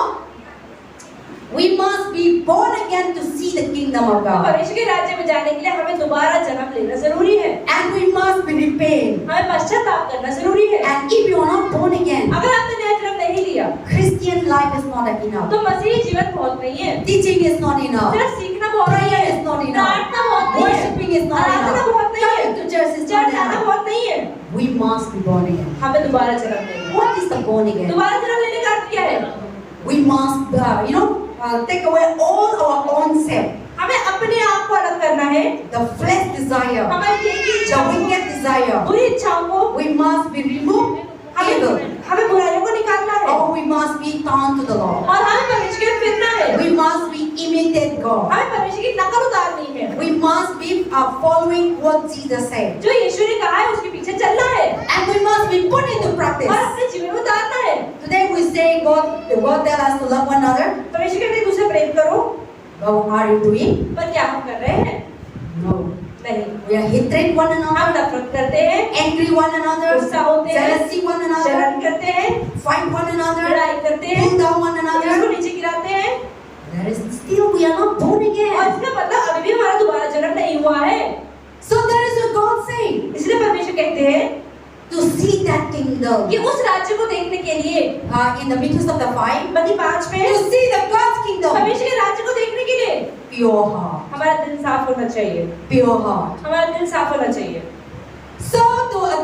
we must be born again to see the kingdom of तो God. परमेश्वर के राज्य में जाने के लिए हमें दोबारा जन्म लेना जरूरी है। And we must be repent. हमें पश्चाताप करना जरूरी है। And if you are not born again, अगर आपने नया जन्म नहीं लिया, Christian life is not enough. तो मसीही जीवन बहुत नहीं है। Teaching is not enough. सिर्फ सीखना बहुत नहीं Prayer है, is not enough. प्रार्थना बहुत नहीं है, Worshiping is not Aradhana enough. बहुत नहीं है, Coming to church is church not आना enough. बहुत नहीं है। We must be born again. हमें दोबारा जन्म लेना। What is the born again? दोबारा जन्म लेने का अर्थ क्या है? We must, take away all our own self. हमें अपने आप को अलग करना है। The flesh desire, हमारी देह की the इच्छाओं को, wicked desire. बुरी इच्छाओं को, We must be removed evil. हमें बुराइयों को निकालना है Or we must be turned to the Lord. और हमें परमेश्वर की ओर फिरना है। We must be imitate God. हमें परमेश्वर की नकल उतारनी है। We must be following what Jesus said. जो यीशु ने कहा है उसके पीछे चलना है And we must be put into और practice. अपने जीवन में उतारना है। Today we say God tell us to love one another. परमेश्वर कहते हैं दूसरे प्रेम करो, But are you doing? पर क्या हम कर रहे हैं? No. नहीं। We are hatred one हम another, नफरत करते हैं, angry one another, गुस्सा होते हैं, jealousy one another, जलन करते हैं, fight one another, लड़ाई करते हैं, pull down one इसको another. नीचे गिराते हैं। There is still we are not born और again. इसका मतलब अभी भी हमारा दोबारा जन्म नहीं हुआ है। So that is what God saying. इसलिए परमेश्वर कहते हैं To see that kingdom. कि उस राज्य को देखने के लिए In the Matthew chapter 5, मत्ती 5 में to see the God's kingdom. परमेश्वर के राज्य को देखने के लिए Pure heart. हमारा दिल साफ होना चाहिए। Pure heart. हमारा दिल साफ होना चाहिए। So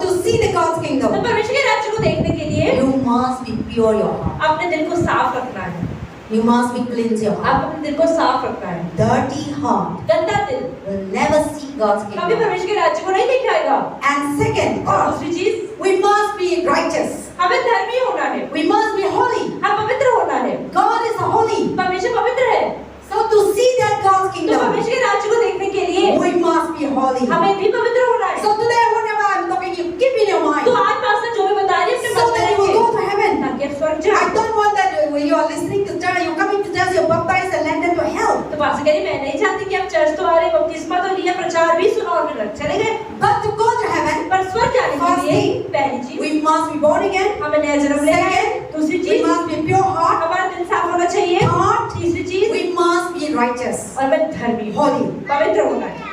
to see the God's तो kingdom, परमेश्वर के राज्य को देखने के लिए you must be pure your heart. अपने दिल को साफ रखना है। You must be cleansed your heart. आप अपने दिल को साफ रखना है। Dirty heart गंदा दिल will never see God's कभी kingdom. परमेश्वर के राज्य को नहीं दिखाएगा। And second, और God, दूसरी चीज, we must be righteous. हमें धर्मी होना है, We must be holy. हम पवित्र होना है। God is holy. परमेश्वर पवित्र है, So to see that God's तो kingdom, परमेश्वर के राज्य को देखने के लिए we must be holy. हमें भी पवित्र होना है। So today, whatever I'm talking, you keep in your mind, तो आज पास्टर जो भी बता रही है अपने so मन में that you will रखिए, go to heaven. ताकि आप स्वर्ग I जाएं। don't want that you are listening to church, you're coming to church, you're baptized and landed to hell. तो पास्टर कह रही, मैं नहीं चाहती कि आप चर्च तो आ रहे, बपतिस्मा तो लिया, प्रचार भी सुना और फिर चले गए। But to go to heaven, पर स्वर्ग जाने के First लिए thing, पहली चीज, we must be born again. हमें नया जन्म लेना है। Second, दूसरी we चीज, must be pure heart. हमारा दिल साफ होना चाहिए। Third, तीसरी चीज, we must be righteous, और मैं धर्मी हूँ, holy. पवित्र होना है।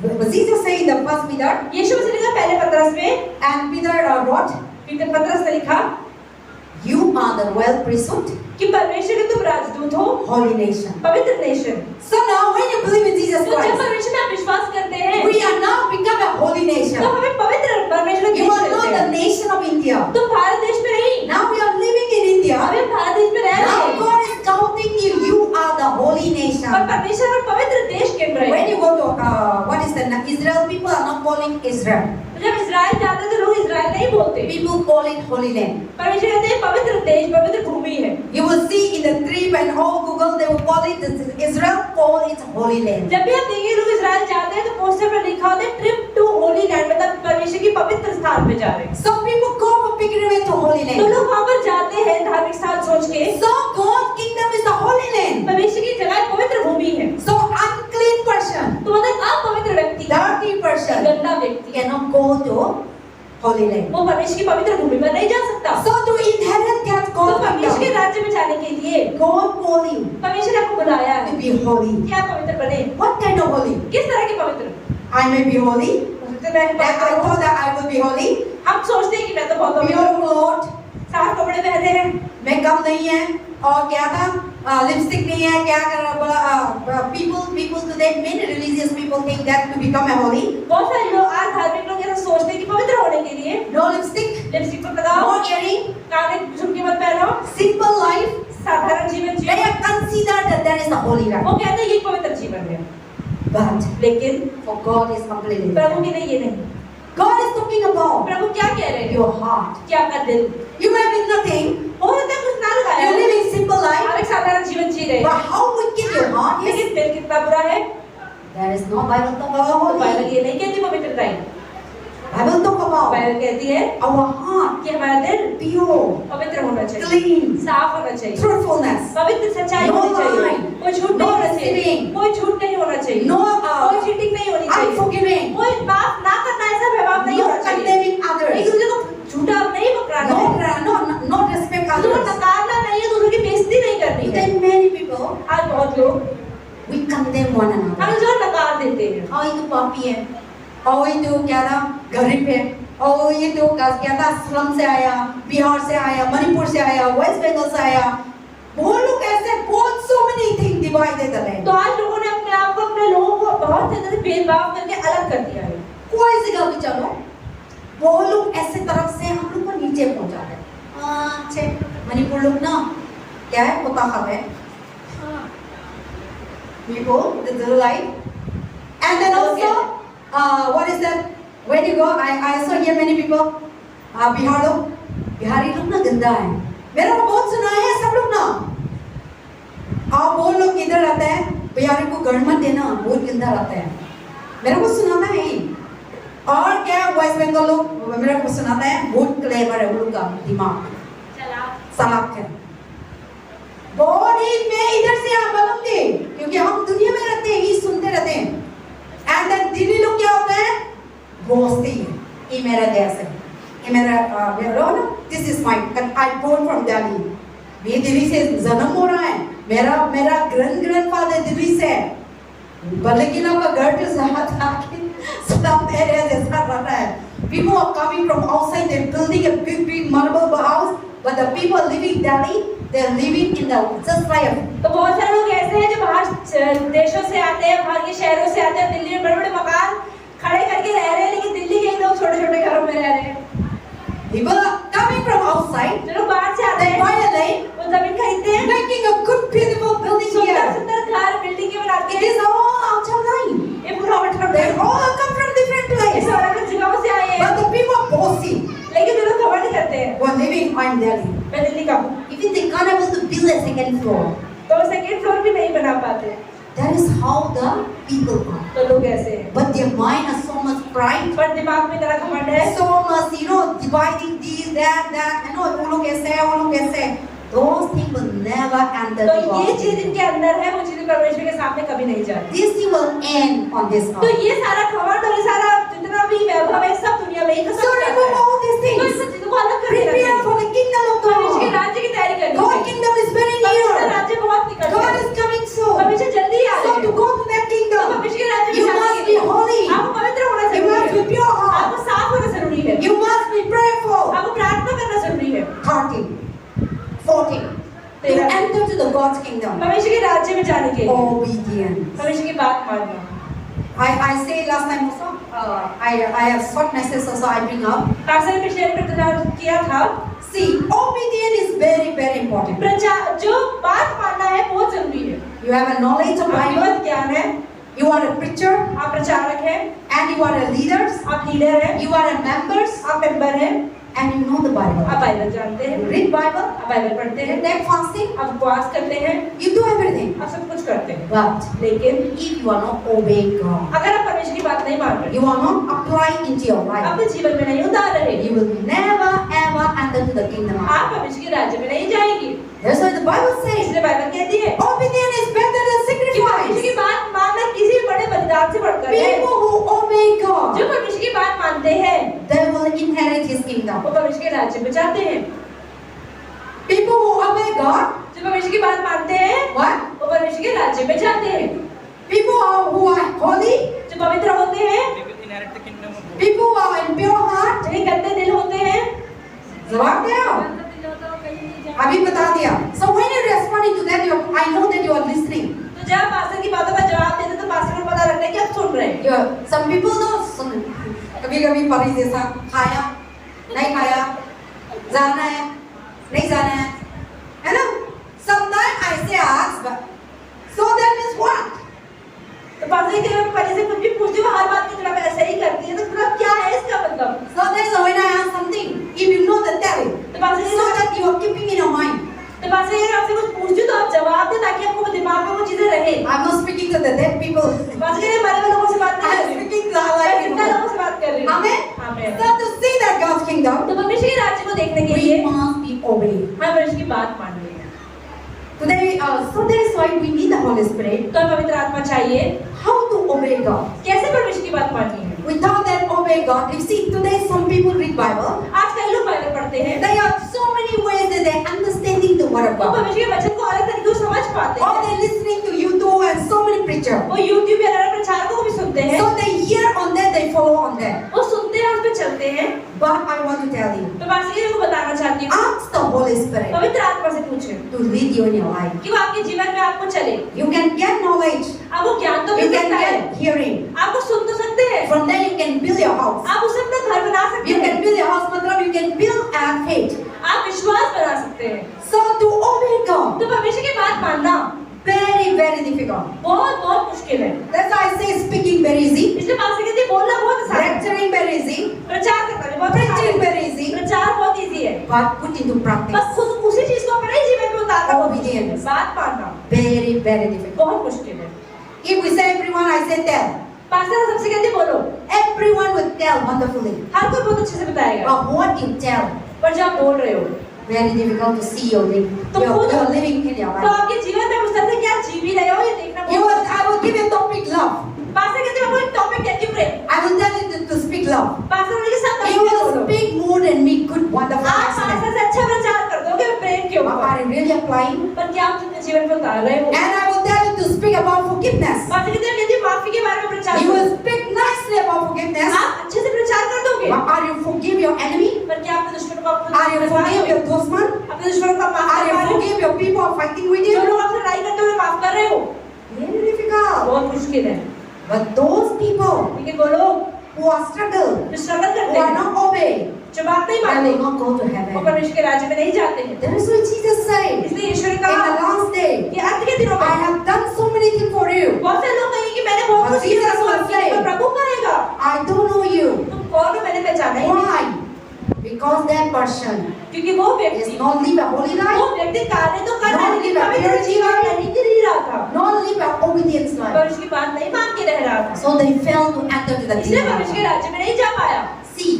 But Jesus said in the first Peter, यीशु मसीह ने कहा पहले पतरस में, and Peter wrote, पतरस ने लिखा you are the royal priesthood, कि परमेश्वर के तुम राजदूत हो, holy nation. पवित्र nation. So now when you believe in Jesus तो जब Christ, परमेश्वर में आप विश्वास करते हैं, we are now become a holy तो nation. हमें पवित्र परमेश्वर का You देश are मिलते not the हैं। nation of India. तो भारत देश में नहीं, Now we are living in India. हमें भारत देश में रह रहे Now हैं। God is counting you. You are the holy और nation. परमेश्वर में पवित्र देश के रहे When हैं। you go to what is the Israel, people are not calling Israel. जब इजराइल जाते हैं तो लोग इजराइल नहीं बोलते, People call it Holy Land. परमेश्वर कहते हैं पवित्र देश, पवित्र भूमि है। You will see in the trip and all Google they will call it Israel, call it Holy Land. जब भी आप देखेंगे लोग इजराइल जाते हैं तो पोस्टर पर लिखा होता है ट्रिप टू होली लैंड, मतलब परमेश्वर की पवित्र स्थान पे जा रहे हैं। Some people go for pilgrimage to Holy तो Land. लोग वहाँ पर जाते हैं धार्मिक स्थान सोच के, So God's kingdom is the Holy Land. परमेश्वर की जगह पवित्र भूमि है। So unclean person, तो मतलब अपवित्र व्यक्ति, dirty person गंदा व्यक्ति cannot go to Holy Land. वो परमेश्वर की पवित्र भूमि पर नहीं जा सकता। So to inherit God's तो परमेश्वर के kingdom, राज्य में जाने के लिए God call you परमेश्वर ने आपको बुलाया to है be holy. कि आप पवित्र बने। What kind of holy? किस तरह के पवित्र? I may be holy. हो सकता है मैं That I पवित्र हूँ। thought that I will be holy. हम सोचते हैं कि मैं तो बहुत पवित्र Pure हूँ, clothes, साफ कपड़े पहने हैं, मेकअप नहीं है और क्या था लिपस्टिक नहीं है, क्या कर रहा बोला people today many religious people think that to become a holy, बहुत सारे लोग आज धार्मिक लोग ऐसा सोचते हैं कि पवित्र होने के लिए no lipstick, लिपस्टिक मत लगाओ, no earring, कान में झुमके मत पहनो, simple life. साधारण जीवन They Jio. are considered that that is the holy life. वो कहते हैं ये पवित्र जीवन है, But लेकिन for God is completely Prabhu different. के लिए ये नहीं। God is talking about प्रभु क्या कह रहे हैं? your heart. कि आपका दिल, You may be nothing. हो सकता है कुछ ना लगाया You're हो, living simple life. आप एक साधारण जीवन जी रहे हैं, But how wicked your heart is, लेकिन दिल कितना बुरा है। there is no Bible talk about तो holy. बाइबल ये नहीं कहती पवित्रता ही, Bible talk about बाइबल कहती है our heart, कि हमारा दिल pure, पवित्र होना चाहिए, clean, साफ होना चाहिए, truthfulness, पवित्र सच्चाई No होनी चाहिए, lie, कोई झूठ no नहीं होना चाहिए, stealing, कोई झूठ नहीं होना चाहिए, no कोई चीटिंग नहीं होनी चाहिए, unforgiving, कोई माफ ना करना, ऐसा व्यवहार नहीं no होना चाहिए, condemning एक others, दूसरे को झूठा नहीं पकड़ाना है, no respect दूसरों को others. नकारना नहीं है, दूसरों की बेइज्जती नहीं करनी है। Today many people आज बहुत लोग we condemn one another. हम जो नकार देते हैं, Oh itu papi है, oh itu क्या था गरीब है, oh itu क्या था स्लम से आया, बिहार से आया, मणिपुर से आया, वेस्ट बंगाल से आया, बहुत लोग ऐसे बहुत so many things divided the land. तो आज लोगों ने अपने आप को, अपने लोगों को बहुत तरह से भेदभाव करके अलग कर दिया है। कोई जगह भी चलो, बहुत लोग ऐसे तरफ से हम लोग को नीचे पहुंचा रहे हैं। अच्छे मणिपुर लोग ना क्या है पोता खाते हैं, people the life, and then also what is that? When you go, I also hear many people Bihar लोग, बिहारी लोग ना गंदा है, मेरा को बहुत सुना है सब लोग ना, बहुत लोग इधर रहते हैं, बिहारी को घर मत देना, बहुत गंदा रहता है, मेरे को सुनाता है। और क्या वेस्ट बंगाल लोग मेरे को सुनाता है बहुत क्लेवर है, उन लोग का दिमाग चालाक है। बहुत ही मैं इधर से यहाँ बोलूंगी क्योंकि हम दुनिया में रहते हैं, ये सुनते रहते हैं। एंड देन दिल्ली लोग क्या होता है, बोलते हैं ये मेरा देश है, ये मेरा ना, this is my, I born from Delhi, मैं दिल्ली से जन्म हो रहा है, मेरा ग्रैंडफादर दिल्ली से है, भले कि ना का घर तो जहाँ था कि slum area जैसा रहता है। People are coming from outside, they're building a big marble house, but the people living Delhi, they're living in the just like. तो बहुत सारे लोग ऐसे हैं जो बाहर देशों से आते हैं, बाहर के शहरों से आते हैं, दिल्ली में बड़े-बड़े मकान खड़े करके रह रहे हैं, लेकिन दिल्ली के लोग छोटे-छोटे घरों में रह रहे हैं। People are coming from outside, जो लोग बाहर से आते they हैं, buy a land, वो जमीन खरीदते हैं, make making a good, beautiful building सुंदर here. सुंदर घर बिल्डिंग के बनाते It हैं, is all outer line. ये पूरा outer They line। all come from different ये places. सब अलग जगहों से आए हैं, But the people are bossy लेकिन जो लोग घमंड करते हैं, who are living in Delhi. मैं दिल्ली का हूँ, Even they can't able to build a second floor. तो सेकंड फ्लोर भी नहीं बना पाते, That is how the people are. तो लोग ऐसे हैं। But their mind has so much pride, पर दिमाग में इतना घमंड है, so much, dividing this, that, वो लोग ऐसे हैं, वो लोग ऐसे हैं. Those things will never enter तो the ये gospel. चीज इनके अंदर है, वो चीज परमेश्वर के सामने कभी नहीं जाती। This thing will end on this तो earth. ये सारा घमंड और ये सारा जितना भी वैभव है सब दुनिया में ही खत्म So हो जाता remove है। all these तो इन things. सब चीजों को अलग कर देना Prepare चाहिए। for the kingdom of परमेश्वर के God. राज्य की तैयारी करनी God's चाहिए। kingdom is very परमेश्वर का near. राज्य बहुत निकट God है, is coming soon. परमेश्वर जल्दी आ So रहे to हैं। go to that तो kingdom, परमेश्वर के राज्य you में जाने must के be लिए holy. आपको पवित्र होना You जरूरी must be है, pure heart. आपको साफ होना जरूरी है, You must be prayerful. आपको प्रार्थना करना जरूरी है। 30, 40. To enter to the God's kingdom. परमेश्वर के राज्य में जाने के लिए Obedience. परमेश्वर की बात मानना। I say last time also, I have short message also I bring up. Pastor ने पिछले में प्रचार किया था, See, obedience is very, very important. प्रचार जो बात मानना है बहुत जरूरी है। You have a knowledge of आपके Bible, पास ज्ञान है, you are a preacher, आप प्रचारक हैं, and you are a leaders, आप लीडर हैं, you are a members, आप मेंबर हैं, and you know the Bible. आप बाइबल जानते हैं, You read Bible, आप बाइबल पढ़ते you हैं, take fasting, आप उपवास करते हैं, you do everything. आप सब कुछ करते हैं। But लेकिन if you are not obeying God, अगर आप परमेश्वर की बात नहीं मान रहे, you are not applying into your life, अपने जीवन में नहीं उतार रहे, you will never ever enter to the kingdom of God. आप परमेश्वर के राज्य में नहीं जाएंगे। That's why the Bible says, इसलिए बाइबल कहती है obedience is better than कि परमेश्वर की sacrifice. बात मानना किसी बड़े बलिदान से बढ़कर है। People who obey जो God, परमेश्वर की बात मानते हैं, they will inherit His kingdom. वो परमेश्वर के राज्य में जाते हैं। People who obey God, जो परमेश्वर की बात मानते हैं, what? वो परमेश्वर के राज्य में जाते हैं। People who are holy, जो पवित्र होते हैं, They will inherit the kingdom of God. people who are in pure heart, जिन्हें गंदे दिल होते हैं, जवाब दो। अभी बता दिया. So when you're responding to that, I know that you are listening. तो जब पास्टर की बातों का जवाब देते तो पास्टर को पता लगता है कि आप सुन रहे हैं। Some people don't सुन. कभी-कभी परी जैसा खाया, नहीं खाया, जाना है, नहीं जाना है ना? Sometimes I say ask, so that means what? तो पास्टर के पहले से कुछ भी पूछते हो हर बात की जवाब ऐसे ही करती है, तो मतलब क्या है इसका मतलब? So that's when I ask something, if you know the tell it, तो pastor so that you are keeping in your mind. तो पास्टर ये आपसे कुछ पूछती हूँ तो आप जवाब दें ताकि आपको दिमाग में वो चीजें रहे। I'm not speaking to the dead people. Pastor ये मरे हुए लोगों से बात नहीं I'm कर रही, speaking to मैं alive जिंदा people. लोगों से बात कर रही हूँ। Amen. आमीन। So to see that God's kingdom, तो परमेश्वर के राज्य को देखने के we लिए must be obeyed. हमें परमेश्वर की बात माननी है। Today, so that is why we need the Holy Spirit. तो हमें पवित्र आत्मा चाहिए। How to obey God? कैसे परमेश्वर की बात माननी है? Without that obey God, you see today some people read Bible. आज कई लोग बाइबल पढ़ते हैं, There are so many ways that they understanding the word of वो God. परमेश्वर के वचन को अलग तरीके से समझ पाते Or हैं। they listening to YouTube and so many preachers. वो YouTube पे अलग प्रचारकों को भी सुनते हैं, So they hear on that, they follow on that. वो सुनते हैं, उस पे चलते हैं। But I want to tell you, तो बस ये को बताना चाहती हूँ, ask the Holy Spirit पवित्र आत्मा से पूछें to lead you in your life. कि वो आपके जीवन में आपको चले। You can get knowledge. आपको ज्ञान तो You मिल can सकता है, get hearing. आपको सुन तो सकते हैं, From there you can build your house. आप उससे अपना घर बना सकते You हैं, can build your house, मतलब you can build a faith. आप विश्वास बना सकते हैं। So to obey God, तो परमेश्वर की बात मानना very, very difficult. बहुत बहुत मुश्किल है। That's why I say speaking very easy, इसलिए पास्टर कहते हैं बोलना बहुत आसान है, lecturing very easy, प्रचार करना भी बहुत आसान preaching है, very easy, प्रचार बहुत इजी है, but put into practice, बस खुद उसी चीज को अपने जीवन में उतारना बहुत मुश्किल है। Obedience. बात मानना very, very difficult. बहुत मुश्किल है। If we say everyone, I say tell. Pastor सबसे कहते हैं बोलो, Everyone will tell wonderfully. हर कोई बहुत अच्छे से बताएगा, But what you tell, पर जब आप बोल रहे हो very difficult to see your living. तो You're living in your तो life. आपके जीवन में उस तरह से क्या जी भी रहे हो ये देखना You बहुत will, I will give you a topic love. Pastor कहते हैं आपको एक टॉपिक कहती हूँ प्रेम। I will tell you to speak love. Pastor बोले कि सब You टॉपिक will बोलो। speak more than me, good, wonderful, आप excellent. पास्टर से अच्छा प्रचार कर दोगे प्रेम के But ऊपर, are you really applying? पर क्या आप अपने जीवन में उतार रहे हो? And I will tell you to speak about forgiveness. Pastor कहते हैं माफी के बारे में प्रचार You करो। will speak nicely about forgiveness. आप अच्छे से प्रचार कर दोगे, But are you forgive your enemy? पर क्या आप अपने दुश्मनों को Are you forgive your दुश्मन? अपने दुश्मनों का माफ Are कर you पा रहे हो? forgive your people who are fighting with जो you? लोग आपसे लड़ाई करते हुए माफ कर रहे हो, Very difficult. बहुत मुश्किल है। But those people लेकिन वो लोग who are struggle, जो स्ट्रगल who करते are हैं, not obey, जो बात नहीं they मानते will not go to वो heaven. परमेश्वर के राज्य में नहीं जाते हैं। That is what Jesus said. इसलिए यीशु ने In कहा the last day, कि अंत के दिनों I में have done so many things for you. बहुत से लोग कहेंगे कि मैंने बहुत But कुछ किया Jesus है, will say, पर प्रभु कहेगा I don't know you. तुम कौन हो, मैंने पहचाना ही नहीं। Why? Because that person क्योंकि वो is व्यक्ति not live a holy वो life, व्यक्ति कार्य तो कर रहा है Not लेकिन live a पवित्र pure जीवन life. नहीं जी रहा था, not live an obedience पर life. उसकी बात नहीं मान के रह रहा था, So they failed to enter to the इसलिए kingdom. परमेश्वर के राज्य में नहीं जा पाया। See,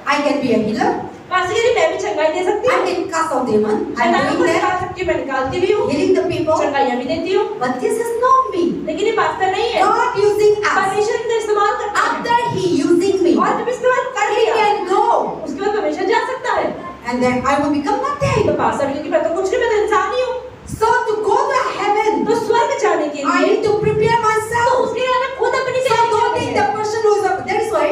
I can be a healer. पास के लिए मैं भी चंगाई दे सकती I हूँ, can cast out demons. I'm शैतानों को doing that, निकाल सकती हूँ, मैं निकालती भी हूँ, healing the people. चंगाइयाँ भी देती हूँ, But this is not me. लेकिन ये पास्टर नहीं है। God using us. परमेश्वर इनका इस्तेमाल करता है After He using me, और जब इस्तेमाल कर He लिया can go. उसके बाद परमेश्वर जा सकता है। And then I will become nothing. तो पास्टर बोले कि मैं तो कुछ नहीं, मैं तो इंसान ही हूँ। So to go to heaven, तो स्वर्ग जाने के I लिए need to prepare तो myself. उसके लिए हमें खुद अपनी So तैयारी don't करनी think है। the person who is up. That is why,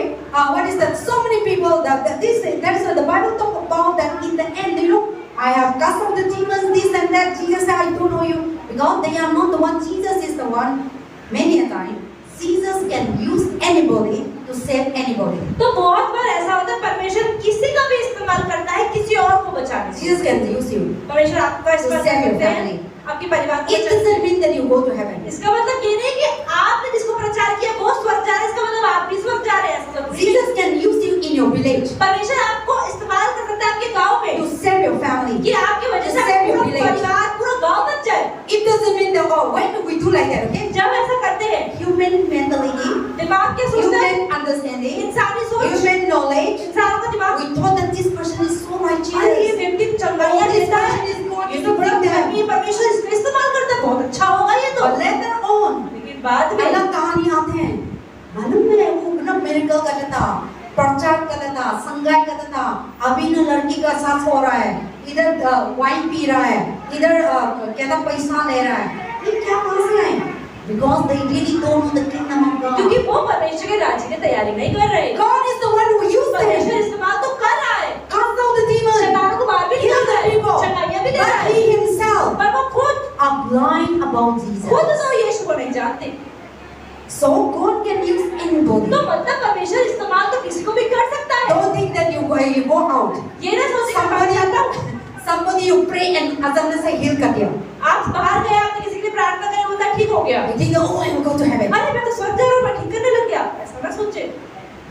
what is that? So many people that is why the Bible talk about that in the end. You know, I have cast out the demons, this and that. Jesus said, I don't know you, because they are not the one. Jesus is the one. Many a time, Jesus can use anybody to save anybody. तो बहुत बार ऐसा होता है परमेश्वर किसी का भी इस्तेमाल करता है किसी और को बचाने के लिए। Jesus can use you. परमेश्वर आपका इस्तेमाल save your करते हैं family. आपके परिवार को It बचाने के doesn't mean that you go to heaven. लिए। इसका मतलब ये नहीं कि आपने जिसको प्रचार किया वो स्वर्ग जा रहा है, इसका मतलब आप भी स्वर्ग जा रहे हैं, ऐसा जरूरी नहीं। Jesus can use you in your village परमेश्वर आपको इस्तेमाल कर सकता है आपके गांव में to save your family. कि आपकी वजह से Save your पूरा village. परिवार पूरा गांव बच जाए। It doesn't mean that, oh, when do we do like that? Okay, जब ऐसा करते हैं human mentality, दिमाग क्या सोचता है, human understanding, इंसानी सोच, human knowledge. इंसानों का दिमाग, We thought that this person is so अरे ये righteous. व्यक्ति चंगाइयाँ Oh, this देता है, person is God, ये is तो बड़ा something that- धर्मी परमेश्वर इसका इस्तेमाल करता है, बहुत अच्छा होगा ये तो। But later on, लेकिन बाद में अलग कहानी आते हैं। मालूम है वो ना मिरेकल करता था, प्रचार करता था, संगाई करता था। अभी ना लड़की का साथ हो रहा है, इधर वाइन पी रहा है, इधर कहता पैसा ले रहा है। ये क्या कहाँ से आए? Because they really don't know the kingdom of God. क्योंकि वो परमेश्वर के राज्य की तैयारी नहीं कर रहे। God is the one who used परमेश्वर them. इस्तेमाल तो कर रहा है, Cast out the demons. शैतानों को बाहर भी Heal निकालता the है, people. चंगाइयाँ भी देता But है, he himself पर वो खुद are blind about Jesus. तो यीशु को नहीं जानते। So God can use anybody. तो मतलब परमेश्वर इस्तेमाल तो किसी को भी कर सकता है। Don't think that you go out. ये ना सोचे कि मैं जाता हूँ, Somebody you pray and अचानक से heal कर दिया. आप बाहर गए, आपने किसी के लिए प्रार्थना करी, बोलता ठीक हो गया। You think, oh, I will go to heaven. अरे मैं तो स्वर्ग जा रहा हूँ, मैं ठीक करने लग गया, ऐसा ना सोचे।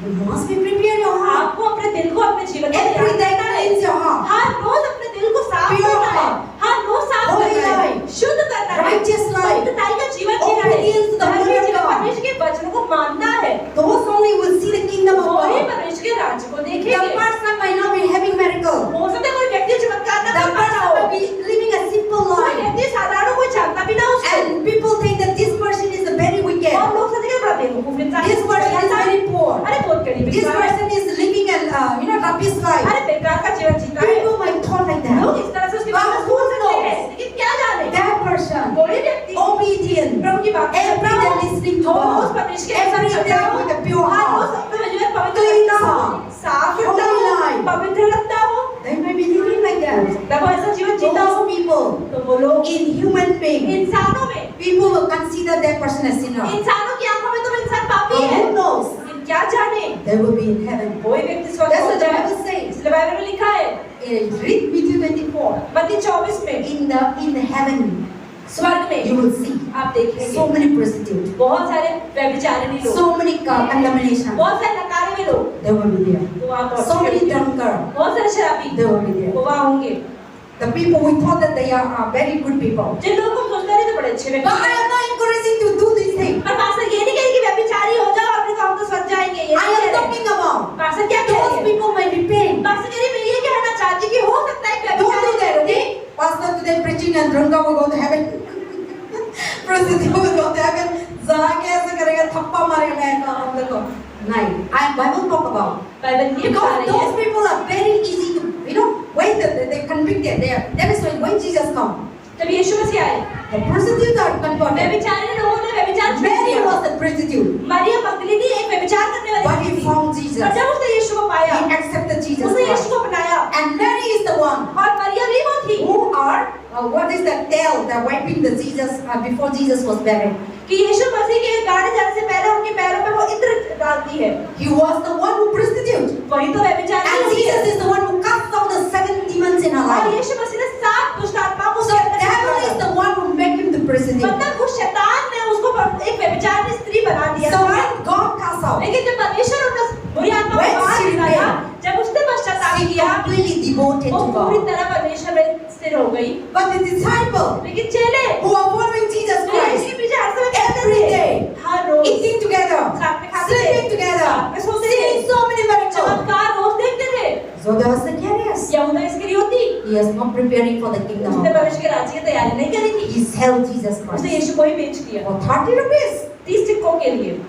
You must be prepared your heart. आपको अपने दिल को अपने जीवन में Every day तैयार करना है। cleanse your heart. हर रोज अपने दिल को साफ Pure करना है, heart. हर रोज साफ Holy करना है, life. शुद्ध करना है, Righteous life. पवित्रताई का जीवन जीना है, Obedience to the धर्मी word of जीवन, God. परमेश्वर के वचनों को मानना है, Those only will see the kingdom of वही God. परमेश्वर के राज्य को The देखेंगे। person might not be having miracle. हो सकता है कोई व्यक्ति चमत्कार ना The कर पाता person हो, might be living a simple कोई life. व्यक्ति साधारण कोई जानता भी ना उसको, And people think that this person is very wicked. और लोग सोचेंगे बड़ा बेवकूफ इंसान है, This person is very poor. अरे बहुत गरीब This इंसान है, person is living an rubbish life. अरे बेकार का जीवन जीता है। People might thought like लोग that. इस तरह से उसके बारे में सोच सकते हैं, लेकिन क्या जाने That person, कोई व्यक्ति obedient, प्रभु की बात every day listening to rose God, परमेश्वर के every वचन day सुनता हूँ, with a pure her rose heart. अपना जीवन पवित्र Clean रखता हूँ, heart. साफ रखता Holy हूँ, life. पवित्र रखता हूँ, They may be living like that. तब वो ऐसा जीवन जीता हूँ। Those people, तो वो लोग in human being, इंसानों में, people will consider that person a sinner. इंसानों की आंखों में तो इंसान पापी But है, who knows? लेकिन क्या जाने They will be in heaven. कोई व्यक्ति स्वर्ग That's हो what the जाए। Bible says. इसलिए बाइबल में लिखा है Read Matthew 24. मत्ती 24 में, In the heaven, स्वर्ग में you will see आप देखेंगे so many prostitutes, बहुत सारे व्यभिचारिणी लोग, so many contamination. बहुत सारे नकारे हुए लोग, They will be there. तो वहाँ पर So many drunkard. बहुत सारे शराबी, They will be there. वो वहाँ होंगे। The people we thought that they are very good people. जिन लोगों को सोचते हैं तो बड़े अच्छे But I व्यक्ति, am not encouraging to do this thing. पर पास्टर ये नहीं कहेंगे कि व्यभिचारी हो जाओ और फिर हम तो स्वर्ग जाएंगे, ये I नहीं am कह रहे। talking about पास्टर क्या कह those रहे हैं? people may repent. पास्टर कह रही मैं ये कहना चाहती कि हो सकता है कि Don't do व्यभिचारी that, okay? Pastor today preaching and drunkard will go to heaven. Prostitute will go to heaven. जाके ऐसा करेगा, थप्पा मारेगा, मैं कहा हम देखो नहीं. Bible talk about बाइबल ये बता because रही those है, people are very easy to when they convicted. That is when Jesus come. जब यीशु मसीह आए, The prostitutes are converted. व्यभिचारी लोगों ने व्यभिचार छोड़ Mary दिया। was the prostitute. मरियम मगदलीनी एक व्यभिचार करने But वाली he थी, found Jesus. और जब उसने यीशु को पाया, He accepted Jesus उसने यीशु Christ. को अपनाया, And Mary is the one और मरियम ही वो थी who are what is the tale that wiping the Jesus before Jesus was buried. कि यीशु मसीह के गाड़ी जाने से पहले उनके पैरों पे वो इत्र डालती है। He was the one who prostitute. वही तो व्यभिचारी And होती है। Jesus is the one who cast out the 7 demons in our और life. यीशु मसीह ने 7 दुष्ट आत्माओं को So उसके अंदर devil is निकाला। the one who made him the prostitute. मतलब उस शैतान ने उसको एक व्यभिचारी स्त्री बना दिया So था। when God cast out, लेकिन जब परमेश्वर उन बुरी आत्मा When को बाहर she निकाला, rebelled, जब उसने पश्चाताप she किया, completely devoted वो to पूरी God. तरह परमेश्वर में स्थिर हो गई। But the disciple लेकिन चेले who are following Jesus जो Christ इसके पीछे हर समय चलते every थे, day, हर रोज eating together, साथ में खाते थे, sleeping together, साथ में सोते थे, seeing so many miracles. चमत्कार रोज देखते थे। So there was Zacchaeus. यहूदा इस्करियोती He was not preparing for the kingdom of उसने God. परमेश्वर के राज्य की तैयारी नहीं करी थी। He sold Jesus उसने Christ यीशु को ही बेच दिया for 30 rupees. 30 सिक्कों के लिए।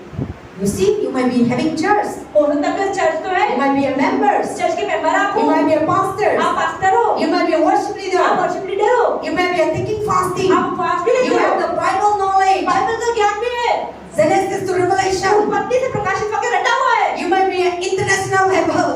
You see, you might be having church. हो सकता है चर्च तो है, You might be a members. Church के मेंबर आप You हो, might be a pastor. आप पास्टर हो, You might be a worship आप leader. वर्शिप लीडर हो, You might be a taking fasting. आप उपवास भी You लेते have हो, the Bible knowledge. बाइबल का ज्ञान भी है, Genesis to Revelation. उत्पत्ति से प्रकाशित होकर रटा हुआ है। You might be an international level.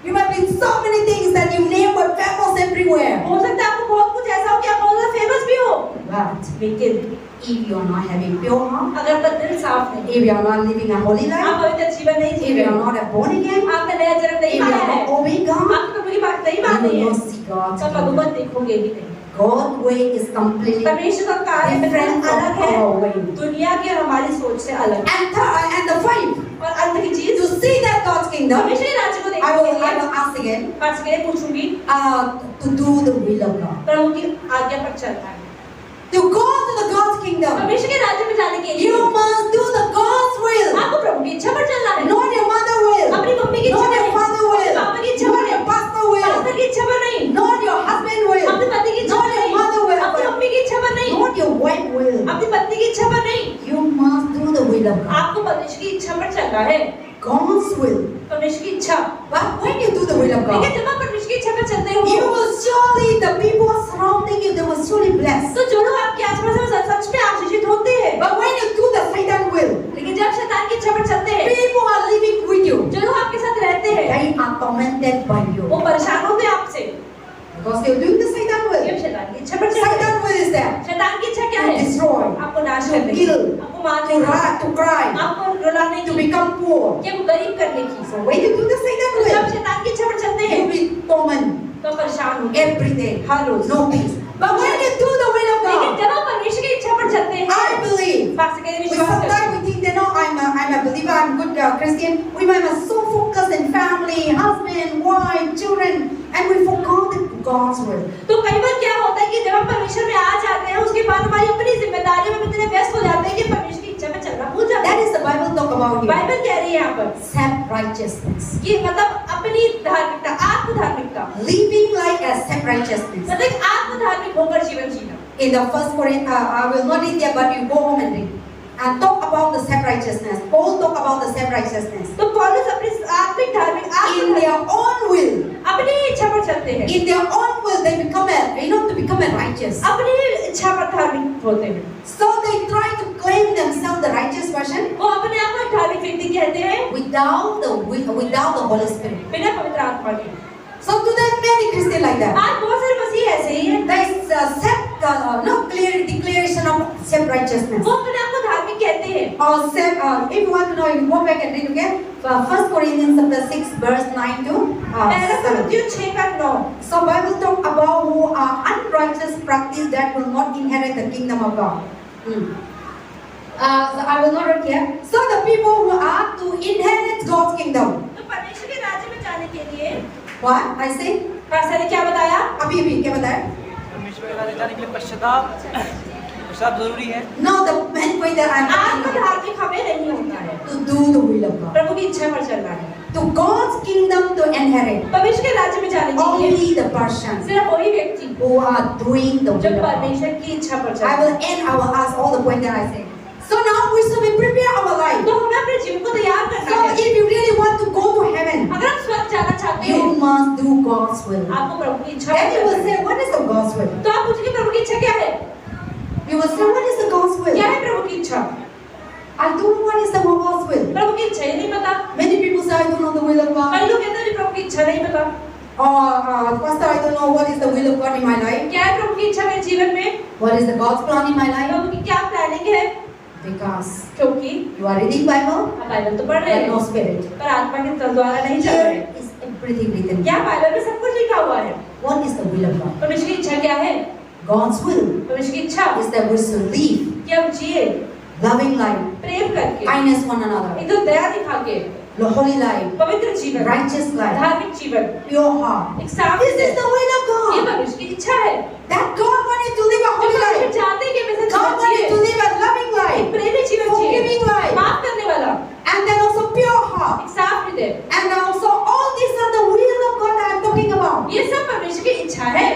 You might be in so many things that you name were famous everywhere. हो सकता है आपको बहुत कुछ ऐसा हो कि आप बहुत ज्यादा फेमस भी हो, But लेकिन if you are not having pure heart, अगर आपका दिल साफ नहीं, if you are not living a holy आप life, पवित्र जीवन नहीं if जी you रहे, are not a born again, आपने नया जन्म if नहीं you पाया are है, not obeying God, आपने प्रभु की बात नहीं you मानी will है, not see God's तो kingdom. भगवत देखोगे ही नहीं। God's way is completely परमेश्वर का कार्य different बिल्कुल अलग from our way. है, दुनिया की और हमारी सोच से अलग। And the five, और अंत की चीज, to see that God's kingdom, परमेश्वर के राज्य को I देखने will के लिए ask again, खास करके पूछूंगी, to do the will of God. प्रभु की आज्ञा पर चलना है। To go to the God's kingdom, परमेश्वर के राज्य में जाने के लिए you must do the God's will. आपको प्रभु की इच्छा पर चलना है, Not your mother will, अपनी मम्मी की इच्छा not पर your नहीं, father will, अपने पापा की इच्छा पर not नहीं, your pastor will, पास्टर की इच्छा पर नहीं, not your husband will, अपने पति की इच्छा not पर your नहीं, mother will, अपनी मम्मी की इच्छा पर नहीं, not your wife will. अपनी पत्नी की इच्छा पर नहीं, You must do the will of God. आपको परमेश्वर की इच्छा पर चलना है, God's will. परमेश्वर की इच्छा। But when you do the will of God, लेकिन जब आप परमेश्वर की इच्छा पर चलते हो, you will surely, the people surrounding you, they will surely bless. तो जो लोग आपके आसपास हैं वो सच में आशीषित होते हैं। But when you do the Satan will, लेकिन जब शैतान की इच्छा पर चलते हैं, people are living with you. जो लोग आपके साथ रहते हैं, They are tormented by वो you. परेशान होते हैं आपसे, Because you're doing the Satan will. ये शैतान की इच्छा पर चलते हैं। Satan will is there. शैतान की इच्छा क्या To है? destroy, आपको नाश to करने की, kill, आपको मारने to की, wrath, to cry, आपको रुलाने to की, become poor. कि आपको गरीब करने की। So when you do the Satan तो जब will, शैतान की इच्छा पर चलते हैं, you will be tormented तो परेशान होते हैं, every day. Her rose. No peace. But when you do the will of लेकिन God, जब आप परमेश्वर की इच्छा पर चलते हैं, I believe. बात से कहते हैं We विश्वास करते हैं। sometimes we think that no, I'm a believer, I'm a good Christian. We might be so focused in family, husband, wife, children, and we forgot God's will. तो कई बार क्या होता है कि जब हम परमेश्वर में आ जाते हैं, उसके बाद हमारी अपनी जिम्मेदारियों में इतने व्यस्त हो जाते हैं कि परमेश्वर की इच्छा में चलना भूल जाते That हैं। is the Bible talk about here. Bible कह रही है यहाँ पर Self-righteousness. कि मतलब अपनी धार्मिकता, आत्मधार्मिकता, Living like a self-righteousness. मतलब एक आत्मधार्मिक होकर जीवन जीना। In the first Corinthians, I will not read there, but you go home and read. And talk about the self-righteousness. Paul talk about the self-righteousness. तो पौलुस अपनी आत्मिक धार्मिक In their own will, अपनी इच्छा पर चलते हैं, in their own will, they become to become a righteous. अपनी इच्छा पर धार्मिक होते हैं। So they try to claim themselves the righteous person वो अपने आप को एक धार्मिक व्यक्ति कहते हैं without the Holy Spirit. बिना पवित्र आत्मा के। So today many Christians like that. आज बहुत सारे मसीह ऐसे ही हैं, There is clear declaration of self-righteousness. वो अपने आप को धार्मिक कहते हैं। Or if you want to know, you go back and read again. 1 Corinthians chapter 6 verse 9 to पहला 7. कुरिन्थियों 6:9। So Bible talk about who are unrighteous practice that will not inherit the kingdom of God. So I will not read here. So the people who are to inherit God's kingdom. तो परमेश्वर के राज्य में जाने के लिए What I say? Pastor ने क्या बताया? अभी क्या बताया? परमेश्वर के राज्य जाने के लिए पश्चाताप जरूरी है। No, the main point that I'm talking about, आत्मधार्मिक हमें नहीं होता है, to do the will of God. प्रभु की इच्छा पर चलना है। To God's kingdom to inherit. परमेश्वर के राज्य में जाने के लिए Only the persons सिर्फ वही व्यक्ति who are doing the जो will of God. परमेश्वर की इच्छा पर I चलता will है। end, I will ask all the points that I say. So now we should be prepare our life. तो हमें अपने जीवन को तैयार So करना है। if you really want to go to heaven, अगर हम स्वर्ग जाना चाहते you हैं, must do God's will. आपको प्रभु की इच्छा Then you पर will चलना है। say, what is the God's will? तो आप पूछेंगे प्रभु की इच्छा क्या है? You will say, what is the God's will? क्या है प्रभु की इच्छा? I don't know what is the God's will. प्रभु की इच्छा ही नहीं पता। Many people say, I don't know the will of God. कई लोग कहते हैं कि प्रभु की इच्छा नहीं पता। Or, Pastor, I don't know what is the will of God in my life. क्या है प्रभु की इच्छा मेरे जीवन में? What is the God's plan in my life? प्रभु की क्या प्लानिंग है? Because क्योंकि you are reading Bible, आप बाइबल तो पढ़ रहे but no हैं spirit. पर आत्मा के द्वारा नहीं चल रहे। Here is everything written. क्या बाइबल में सब कुछ लिखा हुआ है? What is the will of God? परमेश्वर की इच्छा क्या है? God's will परमेश्वर की इच्छा is that we should live कि हम जिए loving life, प्रेम करके, kindness one another, एक तो दया दिखा के, the holy life, पवित्र जीवन, righteous life, धार्मिक जीवन, pure heart. एक साफ This is the will of ये God. परमेश्वर की इच्छा है। That God wanted to live a holy परमेश्वर life. चाहते हैं कि मैं God wanted to live a loving एक life, प्रेमी जीवन forgiving जिए, life, माफ करने वाला, and then also pure heart. एक साफ हृदय। And also all these are the will of God that I'm talking about. ये सब परमेश्वर की इच्छा है।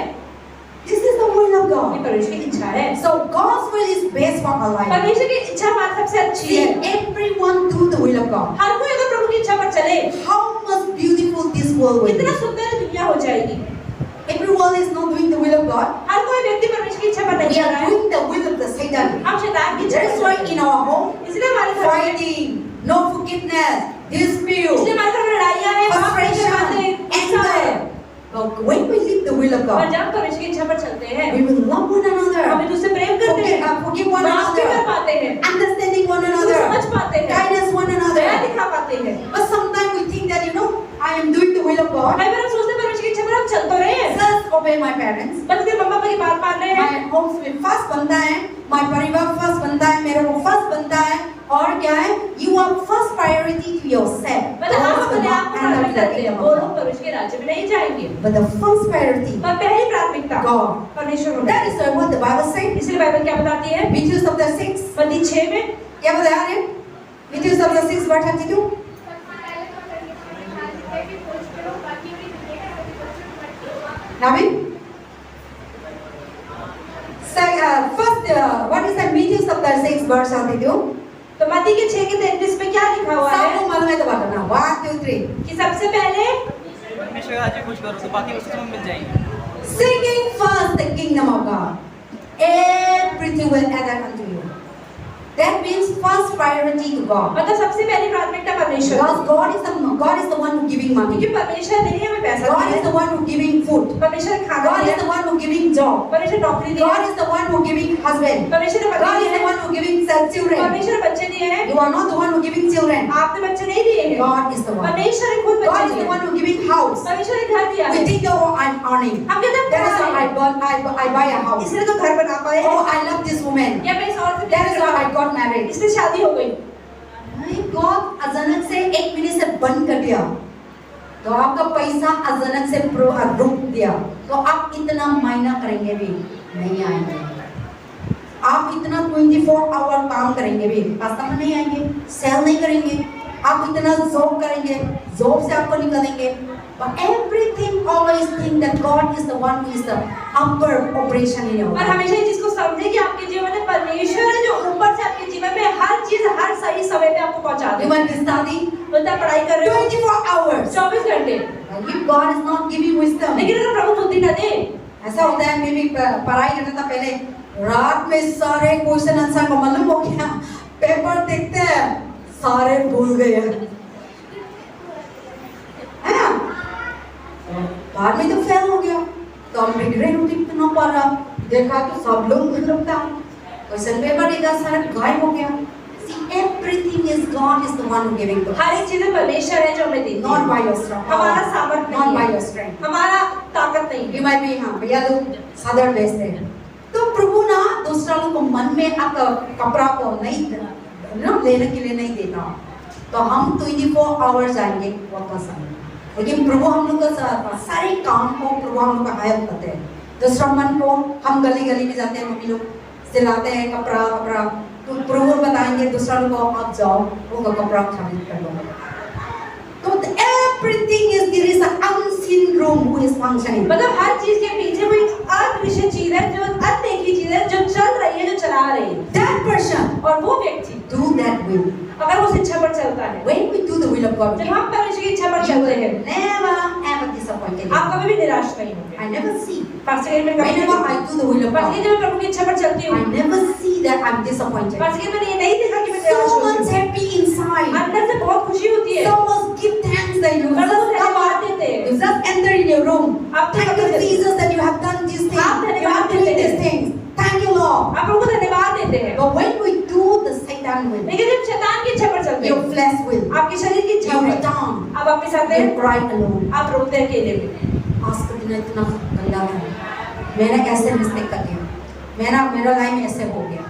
This is the will of ये God. परमेश्वर की इच्छा है। So God's will is best for our life. परमेश्वर की इच्छा हमारे सबसे अच्छी See, है। everyone do the will of God. हर कोई अगर प्रभु की इच्छा पर चले, How much beautiful this world will कितना be. सुंदर दुनिया हो जाएगी। Everyone is not doing the will of God. हर कोई व्यक्ति परमेश्वर की इच्छा पर नहीं We चल are रहा है। doing the will of the Satan. हम शैतान की इच्छा That's पर why चलते in हैं। our home, इसलिए हमारे घर में fighting, no forgiveness, dispute, इसलिए हमारे घर में लड़ाइयाँ हैं, माफ नहीं कर पाते, frustration, गुस्सा है। anger. But when we live the will of और God, जब परमेश्वर की इच्छा पर चलते हैं, we will love one हम एक another, दूसरे से प्रेम करते हैं, forgive one माफ भी कर another, पाते हैं, understanding one समझ another, पाते हैं, kindness one दया another. दिखा पाते हैं। But sometimes we think that, I am doing the will of God. कई बार हम सोचते हैं परमेश्वर की इच्छा पर हम चल तो रहे हैं, Just obey my parents. बस सिर्फ मम्मा पापा की बात मान रहे हैं, My homes में फर्स्ट बनता है, my परिवार फर्स्ट बनता है, मेरे को फर्स्ट बनता है, और क्या है? You are first priority to yourself. मतलब हम Those अपने who आप को not प्राथमिक enter the करते हैं, kingdom वो of लोग God. परमेश्वर के राज्य में नहीं जाएंगे। But the first priority, पर पहली प्राथमिकता God. परमेश्वर होना That is what the Bible says. इसलिए बाइबल क्या बताती है? Matthew chapter 6. मत्ती 6 में क्या बताया रे? Matthew chapter 6 verse 32. Navin? First, what is that? Matthew chapter 6 verse 32. तो मत्ती के 6 के 33 में क्या लिखा हुआ है? सबको मालूम है तो बताना. 1, 2, 3. कि सबसे पहले परमेश्वर का राज्य कुछ करो तो बाकी वस्तु तुम्हें मिल जाएंगी। Seeking first the kingdom of God, everything will add unto you. That means first priority to God. मतलब सबसे पहली प्राथमिकता परमेश्वर, Because God is the one who giving money. क्योंकि परमेश्वर नहीं हमें पैसा God देता is the one who giving food. है, परमेश्वर खाना God is दिया, the one who giving job. परमेश्वर नौकरी दिया, God is the one who giving husband. परमेश्वर ने God पति is दिए the one who giving children. परमेश्वर ने बच्चे दिए हैं, You are not the one who giving children. आपने बच्चे नहीं दिए हैं, God is the one. परमेश्वर ने खुद God बच्चे is the दिए, one who giving house. परमेश्वर ने घर दिया We है, think, oh, I'm earning. हम कहते हैं That is why I buy a house. इसलिए तो घर बना पाए, Oh, I love this woman. या मैं इस औरत से That is why I got married. इससे शादी हो गई। God अचानक से 1 मिनट से बंद कर दिया, तो आपका पैसा अचानक से रुक दिया, तो आप इतना महीना करेंगे भी नहीं आएंगे। आप इतना 24 आवर काम करेंगे भी कस्टमर नहीं आएंगे, सेल नहीं करेंगे। आप इतना जॉब करेंगे, जॉब से आपको निकालेंगे। But everything always think that God is the one who is the upper operation in your और life. हमेशा इस चीज को समझे कि आपके जीवन में परमेश्वर है जो ऊपर से आपके जीवन में हर चीज हर सही समय पे आपको पहुंचा You they. want to study बोलता पढ़ाई कर रहे हो 24 hours. 24 घंटे, If God is not giving wisdom, लेकिन अगर प्रभु बुद्धि न दे, ऐसा होता है। मैं भी पढ़ाई करता था पहले, रात में सारे क्वेश्चन आंसर को मालूम हो गया, पेपर देखते हैं सारे भूल गए, है ना? बाद में तो फेल हो गया, तो हम रिग्रेट होते इतना पढ़ा, देखा तो सब लोग लगता क्वेश्चन पेपर देखा सारा गायब हो गया। See, everything is God is the one who giving to us. हर एक चीज परमेश्वर है जो हमें देती Not है, by your strength. हमारा सामर्थ्य Not by नहीं your है, strength. हमारा ताकत नहीं है। You might be, हाँ भैया लोग साधारण बेचते हैं, तो प्रभु ना दूसरा लोग को मन में कपड़ा को नहीं ना लेने के लिए नहीं देता, तो हम 24 आवर्स जाएंगे वापस आएंगे। लेकिन प्रभु हम लोग का सारे काम को प्रभु हम लोग का हेल्प करते हैं। दूसरा मन को हम गली गली में जाते हैं, मम्मी लोग सिलाते हैं कपड़ा, तो प्रभु बताएंगे दूसरा लोग को आप जाओ वो कपड़ा खरीद कर लो। तो everything is there is an unseen room who is functioning. मतलब हर चीज के पीछे कोई अदृश्य चीज है जो अनदेखी चीज है जो चल रही है, जो चला रही है। That person और वो व्यक्ति do that will. अगर उस इच्छा पर चलता है, When we do the will of God, जब हम परमेश्वर की इच्छा पर you चलते will हैं, never ever disappointed. आप कभी भी निराश नहीं होंगे। I never see. पार्सिकल में कभी Whenever I do the will of पार्सिकल God, जब मैं प्रभु की इच्छा पर चलती हूँ, I never see that I'm disappointed. पार्सिकल मैंने ये नहीं देखा कि मैं निराश So हूँ। much happy inside. अंदर से बहुत खुशी होती है, So much give thanks that you Prabhu just come धन्यवाद out. देते हैं। You just enter in your room. आप Thank you Jesus that you have done these things. आप You धन्यवाद have doing देते these हैं। things. Thank you Lord. आप प्रभु को धन्यवाद देते हैं। But when we do the Satan लेकिन जब शैतान की इच्छा पर चलते your हैं, flesh will. आपके शरीर की इच्छा You पर, return. आप अपने साथ You हैं, cry alone. आप रोते हैं अकेले में। आज का दिन इतना गंदा है, मैंने ऐसे मिस्टेक कर दिया, मेरा लाइफ ऐसे हो गया।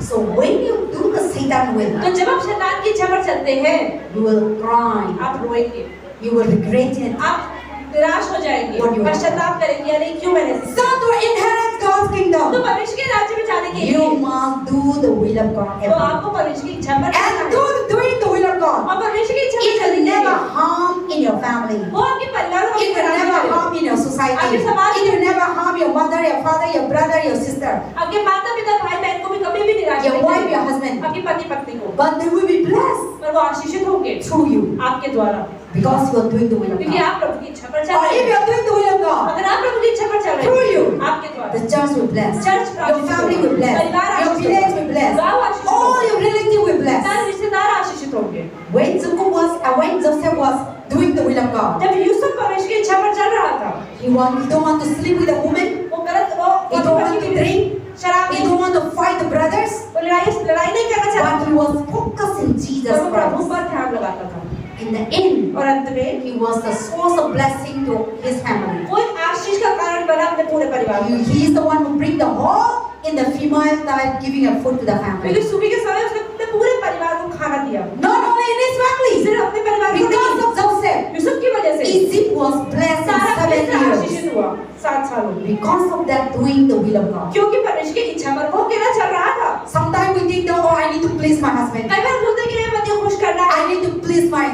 So when you do the Satan will, तो जब आप शैतान की इच्छा पर चलते हैं, you will cry, आप रोएंगे, you will regret it. आप निराश हो जाएंगे, What you want? पश्चाताप करेंगे, अरे क्यों मैंने ऐसा So to inherit God's तो kingdom, परमेश्वर के राज्य में जाने के you लिए must do the will of God. तो आपको परमेश्वर की इच्छा पर चलना And है। doing the will of God, और परमेश्वर की इच्छा पर it चलने will के never लिए harm in your family. वो आपके परिवार को It will never harm in your society. आपके समाज It will never harm your mother, your father, your brother, your sister, आपके माता पिता भाई बहन को भी कभी भी निराश your नहीं wife, करेंगे। your husband. आपके पति पत्नी को, But they will be blessed पर वो आशीषित होंगे through you आपके द्वारा, because you are doing the will of क्योंकि God. आप प्रभु की इच्छा पर चल Or रहे if you हैं। are doing the will of God, अगर आप प्रभु की इच्छा पर चल Through रहे you. हैं, आपके द्वारा the church will bless, Church your family will bless, परिवार your आशीषित village होगा, will bless, गाँव आशीषित all होगा, your relatives will bless. सारे रिश्तेदार आशीषित होंगे। When Joseph was doing the will of God, जब यूसुफ परमेश्वर की इच्छा पर चल रहा था, he don't want to sleep with a woman, वो गलत वो he don't want to drink, शराब he नहीं, don't want to fight the brothers, वो लड़ाई नहीं करना चाहता, but he was focusing Jesus पर वो प्रभु Christ. पर ध्यान लगाता था। In the end, और अंत में he was the source of blessing to his family. वो एक आशीष का कारण बना अपने पूरे परिवार को। He is the one who bring the whole in the female time giving a food to the क्योंकि family. सुबह के समय उसने अपने पूरे परिवार को खाना दिया, Not only in his family, सिर्फ अपने परिवार को because नहीं, of Joseph, यूसुफ की वजह से Egypt was blessed in सारा 7 मिस्र years. आशीषित हुआ 7 सालों में, Because of that doing the will of God. क्योंकि परमेश्वर की इच्छा पर वो अकेला चल रहा था। Sometimes we think, oh, I need to please my husband. कई बार बोलते हैं कि मैं पति को खुश करना है, I need to please my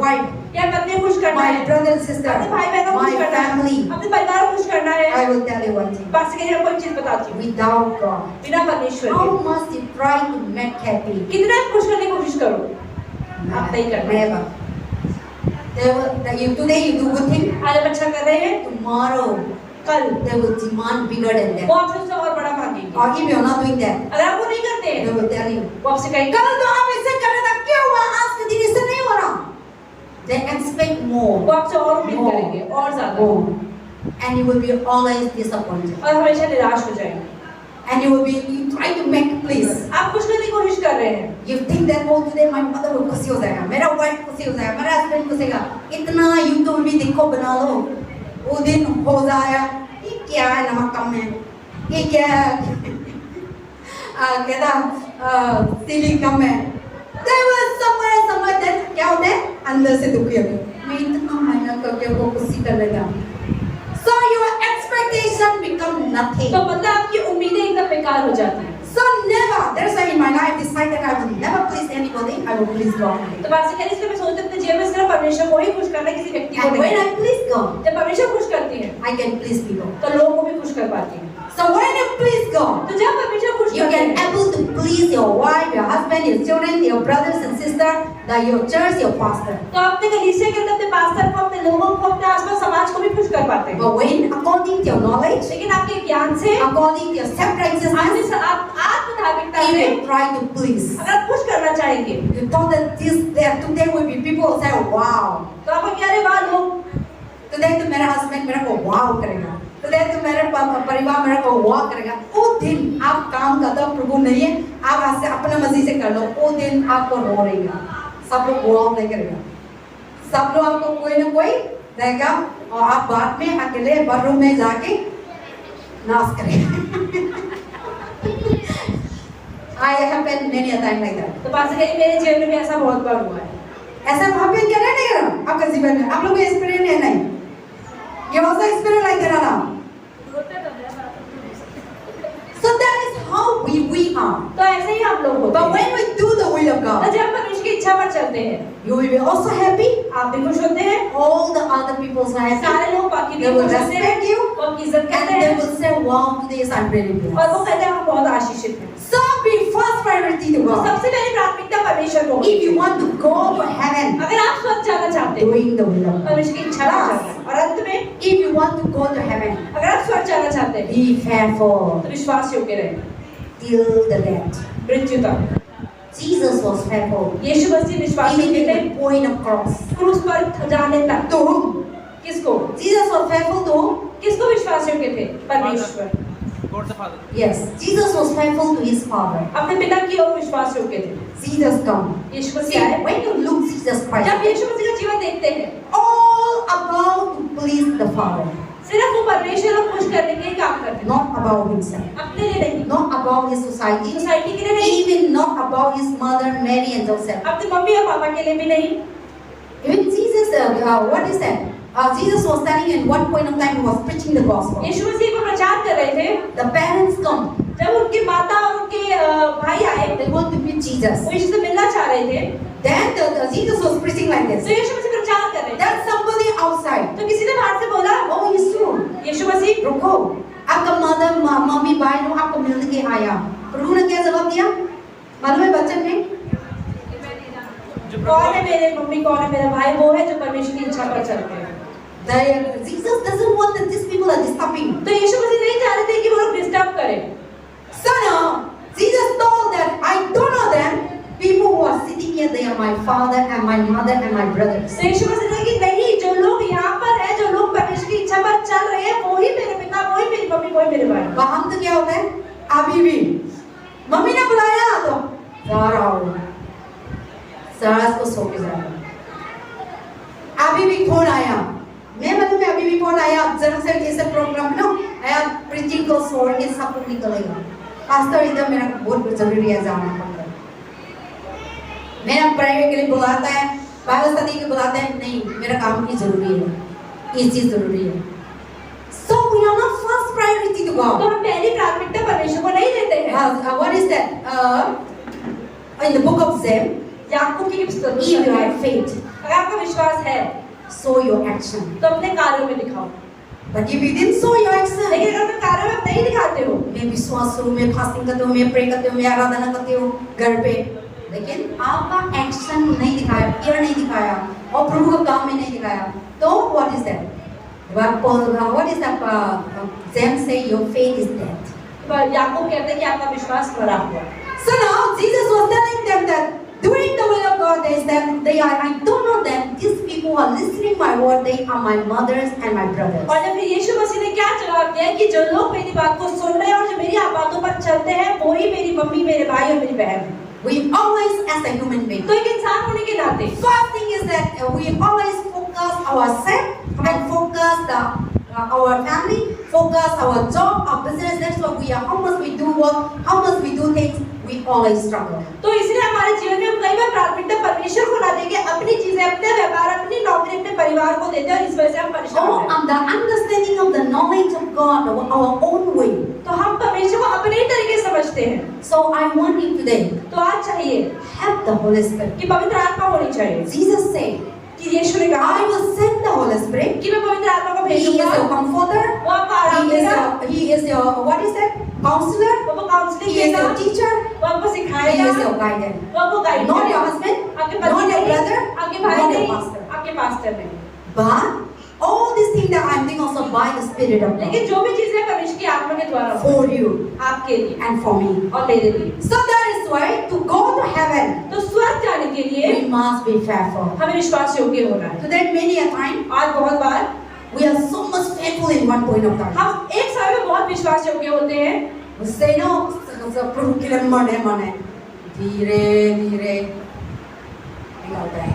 wife, या पत्नी को खुश करना my है, brother and sister, अपने भाई बहनों को my खुश करना है, family. अपने परिवार को खुश करना है। I will tell you one thing. बस के लिए आपको एक चीज बताती हूँ, Without God, बिना परमेश्वर how के much you try to make happy? कितना खुश करने की कोशिश करो, आप नहीं करना। Never. Today you do good thing. आज आप अच्छा कर रहे हैं, Tomorrow कल they will demand bigger than वो that. आपसे उससे और बड़ा मांगेंगे। Or if you are not doing that, अगर आप वो नहीं करते they हैं, will tell you, वो आपसे कहेंगे कल तो आप ऐसे कर रहे थे, क्यों हुआ? आज के दिन ऐसे नहीं हो रहा. They expect वो more, आपसे और उम्मीद करेंगे और ज्यादा, more, and you will be always disappointed. और हमेशा निराश हो जाएंगे। And you try to make please. आप खुश करने की कोशिश कर रहे हैं, You think that oh today my mother will खुशी हो जाएगा, मेरा wife खुशी हो जाएगा, मेरा husband खुशी होगा. इतना YouTube भी देखो बना लो, वो दिन हो जाएगा. ये क्या है, नमक कम है, ये क्या है, कहता सीलिंग कम है. There was somewhere that क्या होता है, अंदर से दुखी हो गए. मैं इतना मेहनत करके वो खुशी कर लेता हूँ. So your expectation become nothing. तो मतलब आपकी उम्मीदें एकदम बेकार हो जाती हैं। So never, that's why in my life I decided I will never please anybody, I will please God. तो बासिकली इसलिए मैं सोचती हूँ अपने जीवन में सिर्फ परमेश्वर को ही खुश करना, किसी व्यक्ति को And when नहीं। I please God, जब परमेश्वर खुश करती है, I can please people. तो लोगों को भी खुश कर पाती है। So when you please God, तो जब परमेश्वर खुश you करते can हैं, able to please your wife, your husband, your children, your brothers and sisters, your church, your pastor. तो अपने कलीसिया के अंदर अपने पास्टर को, अपने लोगों को, अपने आसपास समाज को भी खुश कर पाते हैं। But when according to your knowledge, लेकिन आपके ज्ञान से, according to your self-righteousness, आप आत्मधार्मिकता you से will try to please. अगर आप खुश करना चाहेंगे, You thought that today will be people who say, wow. तो आप क्या रे बात लोग, Today तो मेरा husband मेरे को wow करेगा. Today तो मेरे परिवार मेरे को wow करेगा. वो दिन आप काम करते हो प्रभु नहीं है, आप ऐसे अपना मर्जी से कर लो. वो दिन आपको रो रहेगा. सब लोग wow नहीं करेगा. सब लोग आपको कोई ना कोई देगा और आप बाद में अकेले बाथरूम में जाके नाच करेंगे. I happened many a time like that. तो बासिकली मेरे जीवन में भी ऐसा बहुत बार हुआ है। ऐसा happen क्या नहीं करा आपका जीवन में? आप लोग को एक्सपीरियंस है नहीं? You also experience like that now. So that is how we are. तो ऐसे ही हम लोग होते But हैं। when we do the will of तो God, जब परमेश्वर की इच्छा पर चलते हैं, you will be also happy. आप भी खुश होते हैं, All the other people are happy. सारे लोग बाकी भी They will खुश होते हैं, respect you. वो आपकी इज्जत And करते they हैं, will say, wow, today is I'm really और blessed. वो कहते हैं हम बहुत आशीषित हैं। So be first priority to तो God. सबसे पहली प्राथमिकता परमेश्वर को होगी। If you want to go to heaven, अगर आप स्वर्ग जाना चाहते हैं, doing the will of God. परमेश्वर की इच्छा पर चलना है। और अंत में If you want to go to heaven, अगर आप स्वर्ग जाना चाहते हैं, be faithful तो विश्वास योग्य रहें till the end. मृत्यु तक। Jesus was faithful. यीशु मसीह विश्वास Even योग्य to थे, the point of cross. क्रूस पर जाने तक। To whom? किसको? Jesus was faithful to whom? किसको विश्वास योग्य थे? परमेश्वर। God the Father. Yes. Jesus was faithful to his Father. अपने पिता की ओर विश्वास योग्य थे। Jesus come. यीशु See, मसीह आए। when you look Jesus जब Christ, यीशु मसीह का जीवन देखते हैं, all about to please the Father, सिर्फ वो परमेश्वर को खुश करने के लिए काम करते हैं, not about himself, अपने लिए नहीं, not about his society, society के लिए नहीं, even not about his mother Mary and Joseph. अपनी मम्मी और पापा के लिए भी नहीं। Even Jesus, what is that? Jesus was standing at one point of time, he was preaching the gospel. यीशु मसीह को प्रचार कर रहे थे, The parents come, जब उनकी माता और उनके भाई आए, they want to meet Jesus. वो यीशु से मिलना चाह रहे थे, Then Jesus was preaching like तो this. यीशु मसीह प्रचार कर रहे थे। Then somebody outside, तो किसी ने बाहर से बोला, oh यीशु, यीशु मसीह रुको, आपका मदर मम्मी भाई लोग आपको मिलने के आया। प्रभु ने क्या जवाब दिया? मालूम है बच्चन ने? कौन है मेरे मम्मी, कौन है मेरा भाई? वो है जो परमेश्वर की इच्छा पर चलते हैं। Jesus doesn't want that these people are disturbing. तो यीशु मसीह नहीं चाह रहे थे कि वो लोग डिस्टर्ब करें। So now, Jesus told that I don't know them. People who are sitting here, they are my father and my mother and my brothers. तो यीशु मसीह ने कि नहीं, जो लोग यहाँ पर हैं, जो लोग परमेश्वर की इच्छा पर चल रहे हैं, वही मेरे पिता, वही मेरी मम्मी, वही मेरे भाई। काम तो क्या होता है? अभी भी मम्मी ने बुलाया तो जा रहा हूँ, सास को सो के जा रहा हूँ। अभी भी फोन आया, मैं मतलब अभी भी फोन आया, जरा से ऐसे प्रोग्राम ना आया, प्रीचिंग को छोड़ के सब कुछ निकलेगा। पास्टर इधर मेरा बहुत जरूरी है, जाना पड़ता है। मेरा प्राइवेट के लिए बुलाता है, बाइबल स्टडी के बुलाता है, नहीं मेरा काम की जरूरी है, ये चीज जरूरी है। So we are not first priority to तो God. हम पहली प्राथमिकता परमेश्वर को नहीं देते हैं। What is that? In the book of Zem, याकूब की पुस्तक में if you लिखा है, have faith, अगर आपका विश्वास है, show your action. तो अपने कार्यों में दिखाओ। But if you didn't show your action, लेकिन अगर अपने कार्यों में आप नहीं दिखाते हो, मैं विश्वास करूँ, मैं फास्टिंग करती हूँ, मैं प्रे करती हूँ, मैं आराधना करती हूँ घर पे, लेकिन आपका एक्शन नहीं दिखाया, केयर नहीं दिखाया और प्रभु का काम में नहीं दिखाया, तो what is that? What is that? Zem say your faith is dead. पर याकूब कहते हैं कि आपका विश्वास मरा हुआ। So now Jesus was telling them that doing the will of God is that they are, I don't know them, these people who are listening my word, they are my mothers and my brothers. और जब फिर यीशु मसीह ने क्या जवाब दिया कि जो लोग मेरी बात को सुन रहे हैं और जो मेरी बातों पर चलते हैं, वो ही मेरी मम्मी, मेरे भाई और मेरी बहन। We always, as a human being, तो एक इंसान होने के नाते first thing is that we always focus ourselves and focus our family, focus our job, our business. That's what we are. How much we do work, how much we do things, we always struggle. तो इसलिए हमारे जीवन में हम कई बार प्राथमिकता परमेश्वर को ना देके अपनी चीजें, अपने व्यापार, अपनी नौकरी, अपने परिवार को देते हैं और इस वजह से हम परेशान Oh, होते हैं। and the understanding of the knowledge of God, our own way. तो हम परमेश्वर को अपने ही तरीके से समझते हैं। So I want you today तो आज चाहिए have the Holy Spirit. कि पवित्र आत्मा होनी चाहिए। Jesus said, कि यीशु ने कहा I will send the Holy Spirit. कि मैं पवित्र आत्मा को He is भेजूंगा, your comforter. वो आपको आराम देगा, He is your what is that? Counselor. वो काउंसलिंग He is देगा, your teacher. वो आपको He सिखाएगा, is your guidance. वो आपको गाइड Not करेगा। your husband, आपके not पति your नहीं, brother, आपके भाई not your नहीं, pastor. आपके पास्टर नहीं। But all these things that I'm doing also by the Spirit of God लेकिन जो भी चीजें परमेश्वर की आत्मा के द्वारा हो, for you आपके लिए and for me. और मेरे लिए। So that is why to go to heaven, तो स्वर्ग जाने के लिए we must be faithful. हमें विश्वास योग्य होना है। So that many a time आज बहुत बार we are so much faithful in one point of time. हम एक समय में बहुत विश्वास योग्य होते हैं, We say no, प्रभु के लिए मने धीरे धीरे निकलता है।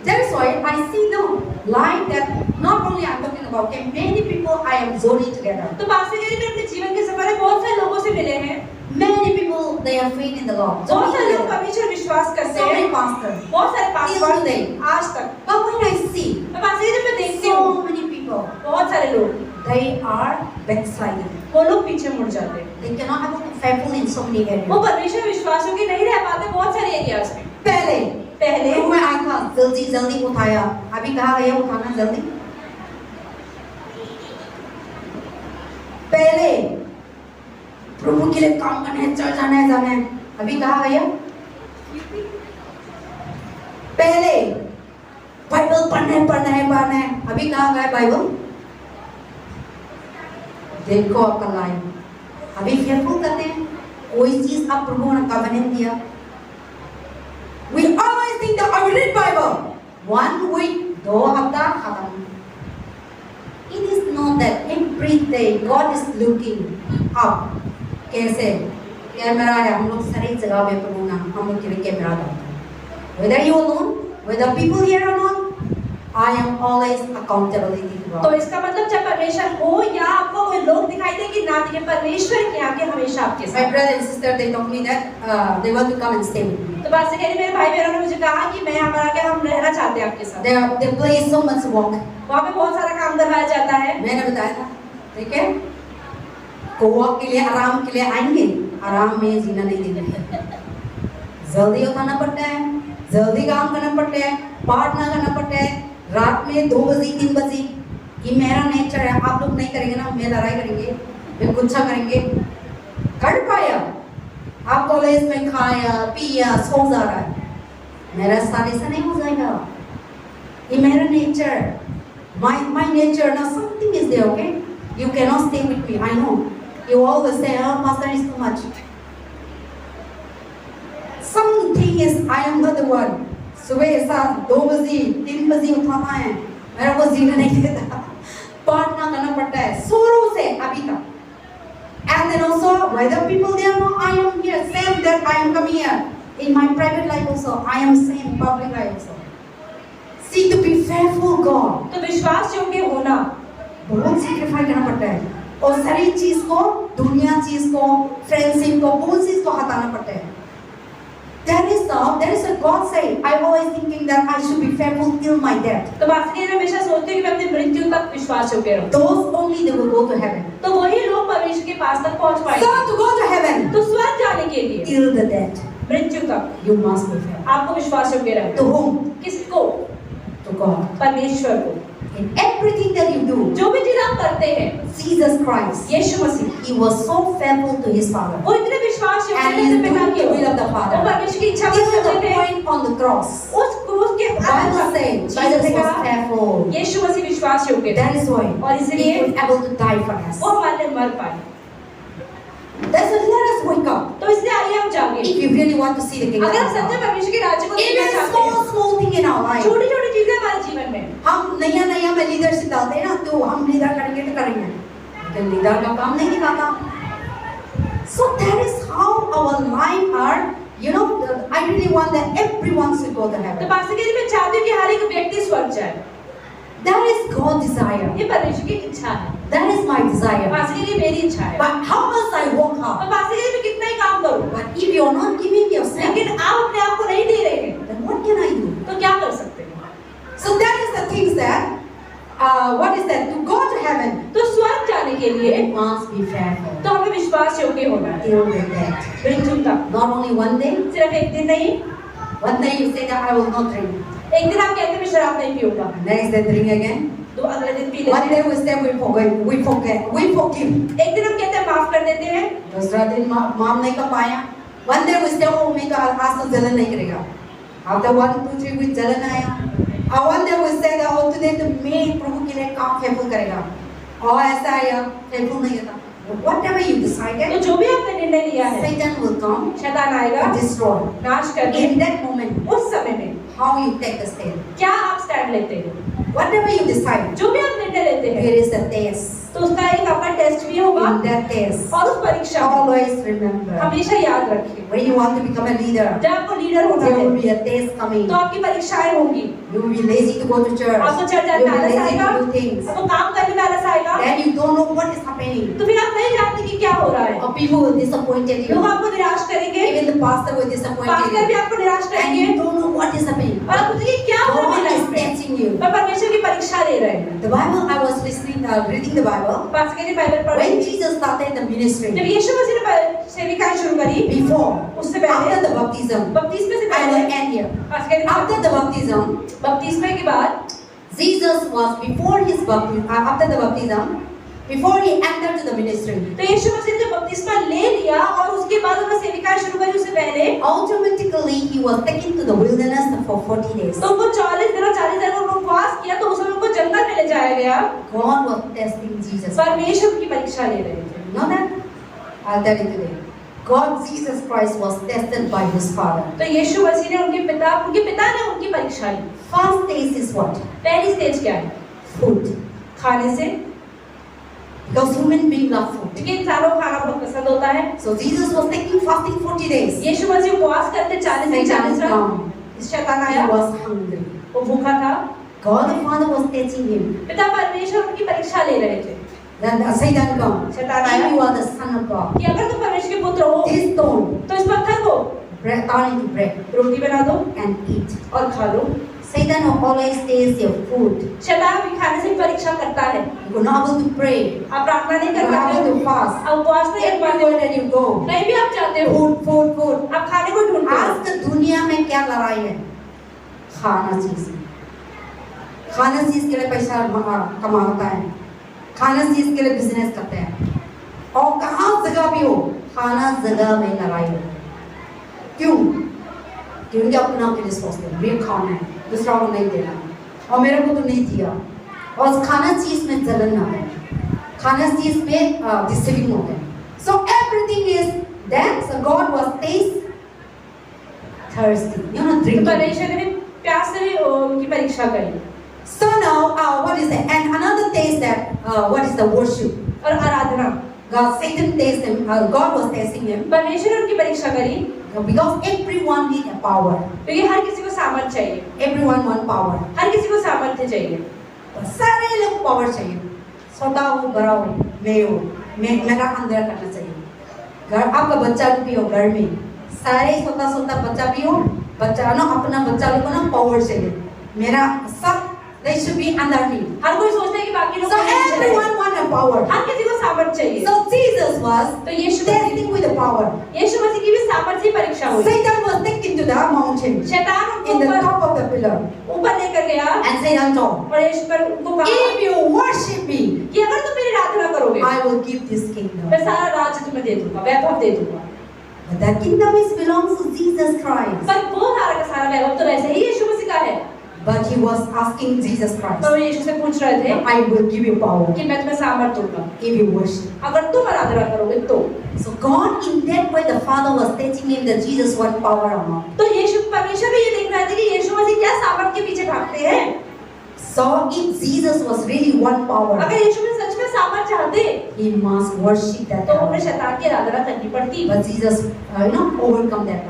That's why I see the life that not only I'm talking about, okay, many people I am journey together. तो पास्टर में अपने जीवन के सफर में बहुत सारे लोगों से मिले हैं, Many people they are faith in the Lord. बहुत सारे लोग परमेश्वर में विश्वास करते So many हैं, pastors. बहुत सारे Till today. पास्टर आज तक। But when I see मैं पास्टर जब मैं देखती so हूँ, many people, बहुत सारे लोग they are backsliding. वो लोग पीछे मुड़ जाते हैं, They cannot able to faithful in so many वो areas. परमेश्वर विश्वास योग्य नहीं रह पाते बहुत सारे एरियाज में। पहले पहले मैं आया था जल्दी उठाया, अभी कहा गया उठाना जल्दी। पहले प्रभु के लिए काम करना है, चर्च जाना है, अभी कहा गया। पहले बाइबल पढ़ना है, अभी कहा गया बाइबल। देखो आपका लाइफ अभी फेयरफुल करते हैं, कोई चीज आप प्रभु ने कवनेंट दिया। We always think that I will read Bible 1 week, 2 हफ्ता खत्म। It is not that every day God is looking up. कैसे कैमरा है, हम लोग सारी जगह पे पढ़ूंगा, हम लोग के लिए कैमरा डालते हैं। Whether you alone, whether people here or not, I am always accountability to God. तो इसका मतलब जब परमेश्वर हो या आपको कोई लोग दिखाई दे कि ना दिखे, परमेश्वर के आगे हमेशा आपके My साथ। brother and sister, they told me that they want to come and stay with me. तो बात से कह रही मेरे भाई बहनों ने मुझे कहा कि मैं यहाँ पर आके हम रहना चाहते हैं आपके साथ। They play so much work. वहाँ पे बहुत सारा काम करवाया जाता है। मैंने बताया था, ठीक है, गोवा के लिए आराम के लिए आएंगे, आराम में जीना नहीं देंगे। जल्दी उठाना पड़ता है, जल्दी काम करना पड़ता है, पाठ ना करना पड़ता है, रात में 2 बजे 3 बजे। ये मेरा नेचर है, आप लोग नहीं करेंगे ना, मैं लड़ाई करेंगे, मैं गुस्सा करेंगे, कर पाया आप कॉलेज में खाया पिया सो जा रहा है, मेरा साथ ऐसा नहीं हो जाएगा। ये मेरा nature, my nature. Now something is there, okay? You cannot stay with me, I know. You always say, oh, pastor is too much. Something is, I am not the one. सुबह ऐसा 2 बजे 3 बजे उठाना है, मेरा को जीना नहीं देता, पाठ ना करना पड़ता है शुरू से अभी तक। And then also, whether people there know I am here, same that I am coming here. In my private life also, I am same public life also. See, to be faithful God, तो विश्वास योग्य होना बहुत sacrifice करना पड़ता है, और सारी चीज को, दुनिया चीज को, फ्रेंडशिप को, बहुत चीज को हटाना पड़ता है। There is a God say, I always thinking that I should be faithful till my death. तो वास्तव में हमेशा सोचते हैं कि मैं अपनी मृत्यु तक विश्वास योग्य रहूं। Those only they will go to heaven. तो वही लोग परमेश्वर के पास तक पहुंच So पाएंगे। to go to heaven, तो स्वर्ग जाने के लिए till the death, मृत्यु तक you must be faithful. आपको विश्वास योग्य रहना। To whom? किसको? To God. परमेश्वर को। In everything that you do, जो भी चीज आप करते हैं, Jesus Christ, Yeshu Masih, He was so faithful to His Father. वो इतने विश्वास योग्य And थे He अपने पिता doing के the will ore. of the वो Father. परमेश्वर की इच्छा Till पूरी the करते थे। point on the cross, उस क्रूस के the Bible says Jesus was faithful. यीशु मसीह विश्वास योग्य थे। That is why और इसलिए He was able to die for us. वो हमारे लिए मर पाए। That's why let us wake up. तो इसलिए आइए हम जागे। If you really want to see the kingdom अगर of हम सच्चे God, परमेश्वर के राज्य को देखना even चाहते हैं, small thing in our life, छोटी छोटी चीजें हमारे जीवन में, हम नया में लीडरशिप डालते हैं ना, तो हम लीडर करेंगे तो करेंगे, लेकिन लीडर का काम नहीं दिखाता। So that is how our life are. You know, I really want that everyone should go to तो heaven. पास्टर के लिए मैं चाहती हूँ कि हर एक व्यक्ति स्वर्ग जाए। That is God's desire. ये परमेश्वर की इच्छा है। That is my desire. Pastor के लिए मेरी इच्छा है। But how must I work hard? और पास्टर के लिए मैं कितना ही काम करूँ, But if you are not giving yourself, लेकिन आप अपने आप को नहीं दे रहे हैं, then what can I do? तो क्या कर सकते हैं? So that is the things that, what is that? To go to heaven, तो स्वर्ग जाने के लिए you must be faithful. तो हमें विश्वास योग्य होना है। Till the death. मृत्यु तक, Not only one day. सिर्फ एक दिन नहीं। One day you say that I will not drink. एक दिन आप कहते हैं मैं शराब नहीं पीऊंगा, Next day drink again. तो अगले दिन पी One लेते हैं। day we say we forgive. एक दिन हम कहते हैं माफ कर देते हैं, दूसरा दिन माफ नहीं कर पाया। One day we say oh मैं तो आज तो जलन नहीं करेगा। After 1, 2, 3 weeks जलन आया। और one day we say that oh today तो मैं प्रभु के लिए काम फेफुल करेगा। और ऐसा आया फेफुल नहीं था। Whatever you तो decided, जो भी आपने निर्णय लिया है, Satan will come शैतान आएगा, to destroy. नाश कर दे। In that moment, उस समय में how you take the stand. क्या आप स्टैंड लेते हैं? Whatever you decide, जो भी आप निर्णय लेते हैं, there is a test. तो उसका एक आपका टेस्ट भी होगा, In that test, और उस परीक्षा में always remember, हमेशा याद रखिए, when you want to become a leader, जब आपको लीडर होना there will है, be a test coming. तो आपकी परीक्षाएं होंगी। You will be lazy to go to church. आपको चर्च You जाने will में be आलस lazy आएगा, to do things. आपको काम करने में आलस आएगा, Then you don't know what is happening. तो फिर आप नहीं जानते कि क्या हो रहा है। Or people will disappoint you. लोग आपको निराश करेंगे, Even the pastor will disappoint pastor भी you. आपको निराश And करेंगे, you don't know what is happening. और आप पूछेंगे क्या हो रहा है God मेरी is लाइफ में, testing you. पर परमेश्वर की परीक्षा ले रहे हैं। The Bible, I was reading the Bible. Pastor के बाइबल पढ़ When रहे थे, Jesus started the ministry, जब यीशु मसीह ने सेविकाएं शुरू करी, before, उससे पहले after the baptism, बपतिस्मे से I पहले, will end here. पास्टर के After the baptism, बपतिस्मे के बाद Jesus was before his baptism, after the baptism, before he entered to the ministry. तो यीशु मसीह ने बपतिस्मा ले लिया और उसके बाद उन्होंने सेविकाएं शुरू करी, उससे पहले Automatically, he was taken to the wilderness for 40 days. तो उनको 40 दिन उन्होंने उपवास किया, तो उस समय उनको जंगल में ले जाया गया। God was testing Jesus. परमेश्वर की परीक्षा ले रहे थे। You know that? I'll tell you today. God, Jesus Christ, was tested by his Father. तो यीशु मसीह ने उनके पिता ने उनकी परीक्षा ली। First stage is what? पहली स्टेज क्या है? Food. खाने से। Because human beings love food. क्योंकि इंसानों को खाना बहुत पसंद होता है। So Jesus was taking fasting 40 days. यीशु मसीह उपवास करते 40 दिन 40 रात। down. शैतान He आया, was hungry. वो भूखा था। God the Father was testing him. पिता परमेश्वर उनकी परीक्षा ले रहे थे Then Satan come. शैतान आया If you are the son of God, कि अगर तुम परमेश्वर के पुत्र हो this stone तो इस पत्थर को turn into bread रोटी बना दो and eat. और खा लो। Satan will always taste your food. शैतान भी खाने से परीक्षा करता है। You're not able to pray. आप प्रार्थना नहीं कर You're not पाते able to fast. आप उपवास नहीं कर पाते Everywhere that you go, कहीं भी आप जाते हो food, food, food. आप खाने को ढूंढते हो। आज की दुनिया में क्या लड़ाई है? खाना चीज। खाना चीज के लिए पैसा कमाता है, खाना चीज के लिए बिजनेस करते हैं, और कहाँ जगह भी हो खाना जगह में लड़ाई हो। क्यों? क्योंकि अपना के लिए सोचते हैं मेरे खाना है, दूसरा को नहीं देना, और मेरे को तो नहीं दिया, और खाना चीज में जलन ना है, खाना चीज में डिसीविंग होते हैं। So everything is that. So God was thirsty, you know, तो drinking. परमेश्वर ने भी प्यास से भी उनकी परीक्षा करी। So now, what is that? And another taste that, what is the worship? और आराधना God, Satan tasted him. God was testing him परमेश्वर ने उनकी परीक्षा करी because everyone need a power. क्योंकि हर किसी को सामर्थ्य चाहिए, Everyone want power. हर किसी को सामर्थ्य चाहिए। सारे लोग पावर चाहिए, छोटा हो बड़ा हो, मैं हो, मेरा अंदर करना चाहिए। घर आपका बच्चा भी हो, घर में सारे छोटा छोटा बच्चा भी हो, बच्चा ना अपना बच्चा लोग को ना पावर चाहिए। मेरा सब they should be under me. हर कोई सोचता है कि बाकी लोग So नहीं चले। everyone want a power. हर किसी को सामर्थ्य चाहिए। So Jesus was तो यीशु मसीह testing with the power. यीशु मसीह की भी सामर्थ्य परीक्षा हुई। Satan was taken to the mountain शैतान उनको in the ऊपर top of the pillar, ऊपर लेकर गया and Satan told, और यीशु पर उनको कहा if you worship me, कि अगर तुम मेरी आराधना करोगे I will give this kingdom. मैं सारा राज्य तुम्हें दे दूंगा, वैभव दे दूंगा। But that kingdom is belongs to Jesus Christ. पर वो सारा का सारा वैभव तो वैसे ही यीशु मसीह का है। But he was asking Jesus तो Christ, वो यीशु से पूछ रहे थे I will give you power कि मैं तुम्हें सामर्थ्य दूंगा if you worship. अगर तुम आराधना करोगे तो। So God, in that way, the Father was teaching him that Jesus want power or not. तो यीशु परमेश्वर भी ये देख रहे थे कि यीशु मसीह क्या सामर्थ्य के पीछे भागते हैं। So if Jesus was really one power, अगर यीशु में सच में सामर्थ्य चाहते he must worship that तो power. उन्हें शैतान की आराधना करनी पड़ती। But Jesus, overcome that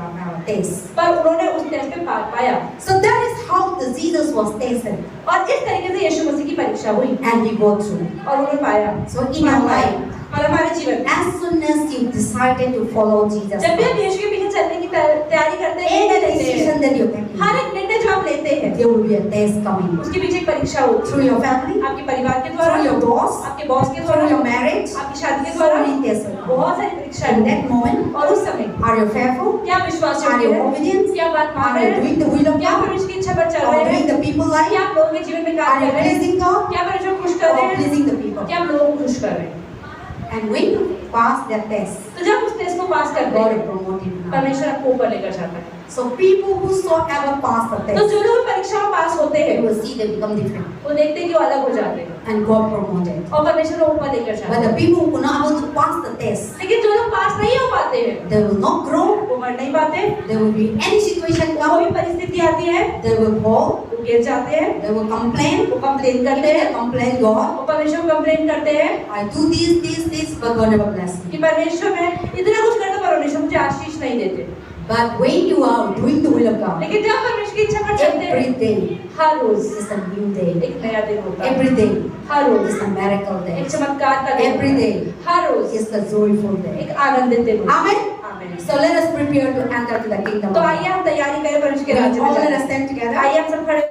taste. पर उन्होंने उस टेस्ट में पार पाया So that is how the Jesus was tested, और इस तरीके से यीशु मसीह की परीक्षा हुई and he go through. और उन्हें पाया। So in your life, और हमारे जीवन में as soon as you decided to follow Jesus, जब भी हम यीशु के पीछे चलने की तैयारी करते हैं, any निर्णय लेते हैं, decision that you take, हर एक निर्णय जो आप लेते हैं there will be a test coming उसके पीछे एक परीक्षा होती through your family, है। आपके परिवार के द्वारा, through your boss, आपके बॉस के through your द्वारा, marriage. आपकी शादी के So द्वारा many tests will come. बहुत सारी परीक्षाएं In होती that moment, हैं। और उस समय are you faithful? क्या आप विश्वास Are करते you हैं? obedient? क्या बात मान Are रहे you हैं? doing the will of क्या God? परमेश्वर की इच्छा पर चल Or रहे doing हैं? the people क्या life? आप लोगों के जीवन में Are कार्य you कर रहे हैं? pleasing God? क्या परमेश्वर को खुश कर रहे Or हैं? pleasing the people? क्या आप लोगों को खुश कर रहे हैं? And when you pass that test, तो जब उस टेस्ट को पास करते God हैं will promote you now. परमेश्वर आपको ऊपर लेकर जाता है। So people whosoever pass the तो test, जो लोग परीक्षा में पास होते you हैं will see they become different, वो देखते हैं कि वो अलग हो जाते हैं and God promoted. और परमेश्वर को ऊपर लेकर जाता But है। the people who are not able to pass the test, लेकिन जो लोग पास नहीं हो पाते हैं they will not grow. वो बढ़ नहीं पाते, There will be any situation कोई come, भी परिस्थिति आती है they will fall, वो गिर जाते हैं, they will complain, वो कंप्लेन करते they हैं, complain God, वो परमेश्वर को कंप्लेन करते हैं I do this, but God never bless me. कि परमेश्वर मैं इतना कुछ करता पर परमेश्वर मुझे आशीष नहीं देते। But when you are doing the will of God, लेकिन जब परमेश्वर की इच्छा पर चलते every हैं day her rose is a new day. एक नया दिन होता है, Every day her rose is a miracle day. एक चमत्कार का दिन Every होता है। day her rose is a joyful day. एक आनंदित दिन होता है। Amen. आमीन। So let us prepare to enter to the kingdom. तो of आइए God. हम तैयारी करें परमेश्वर के We राज्य में all let जाने us की। stand together. आइए हम सब खड़े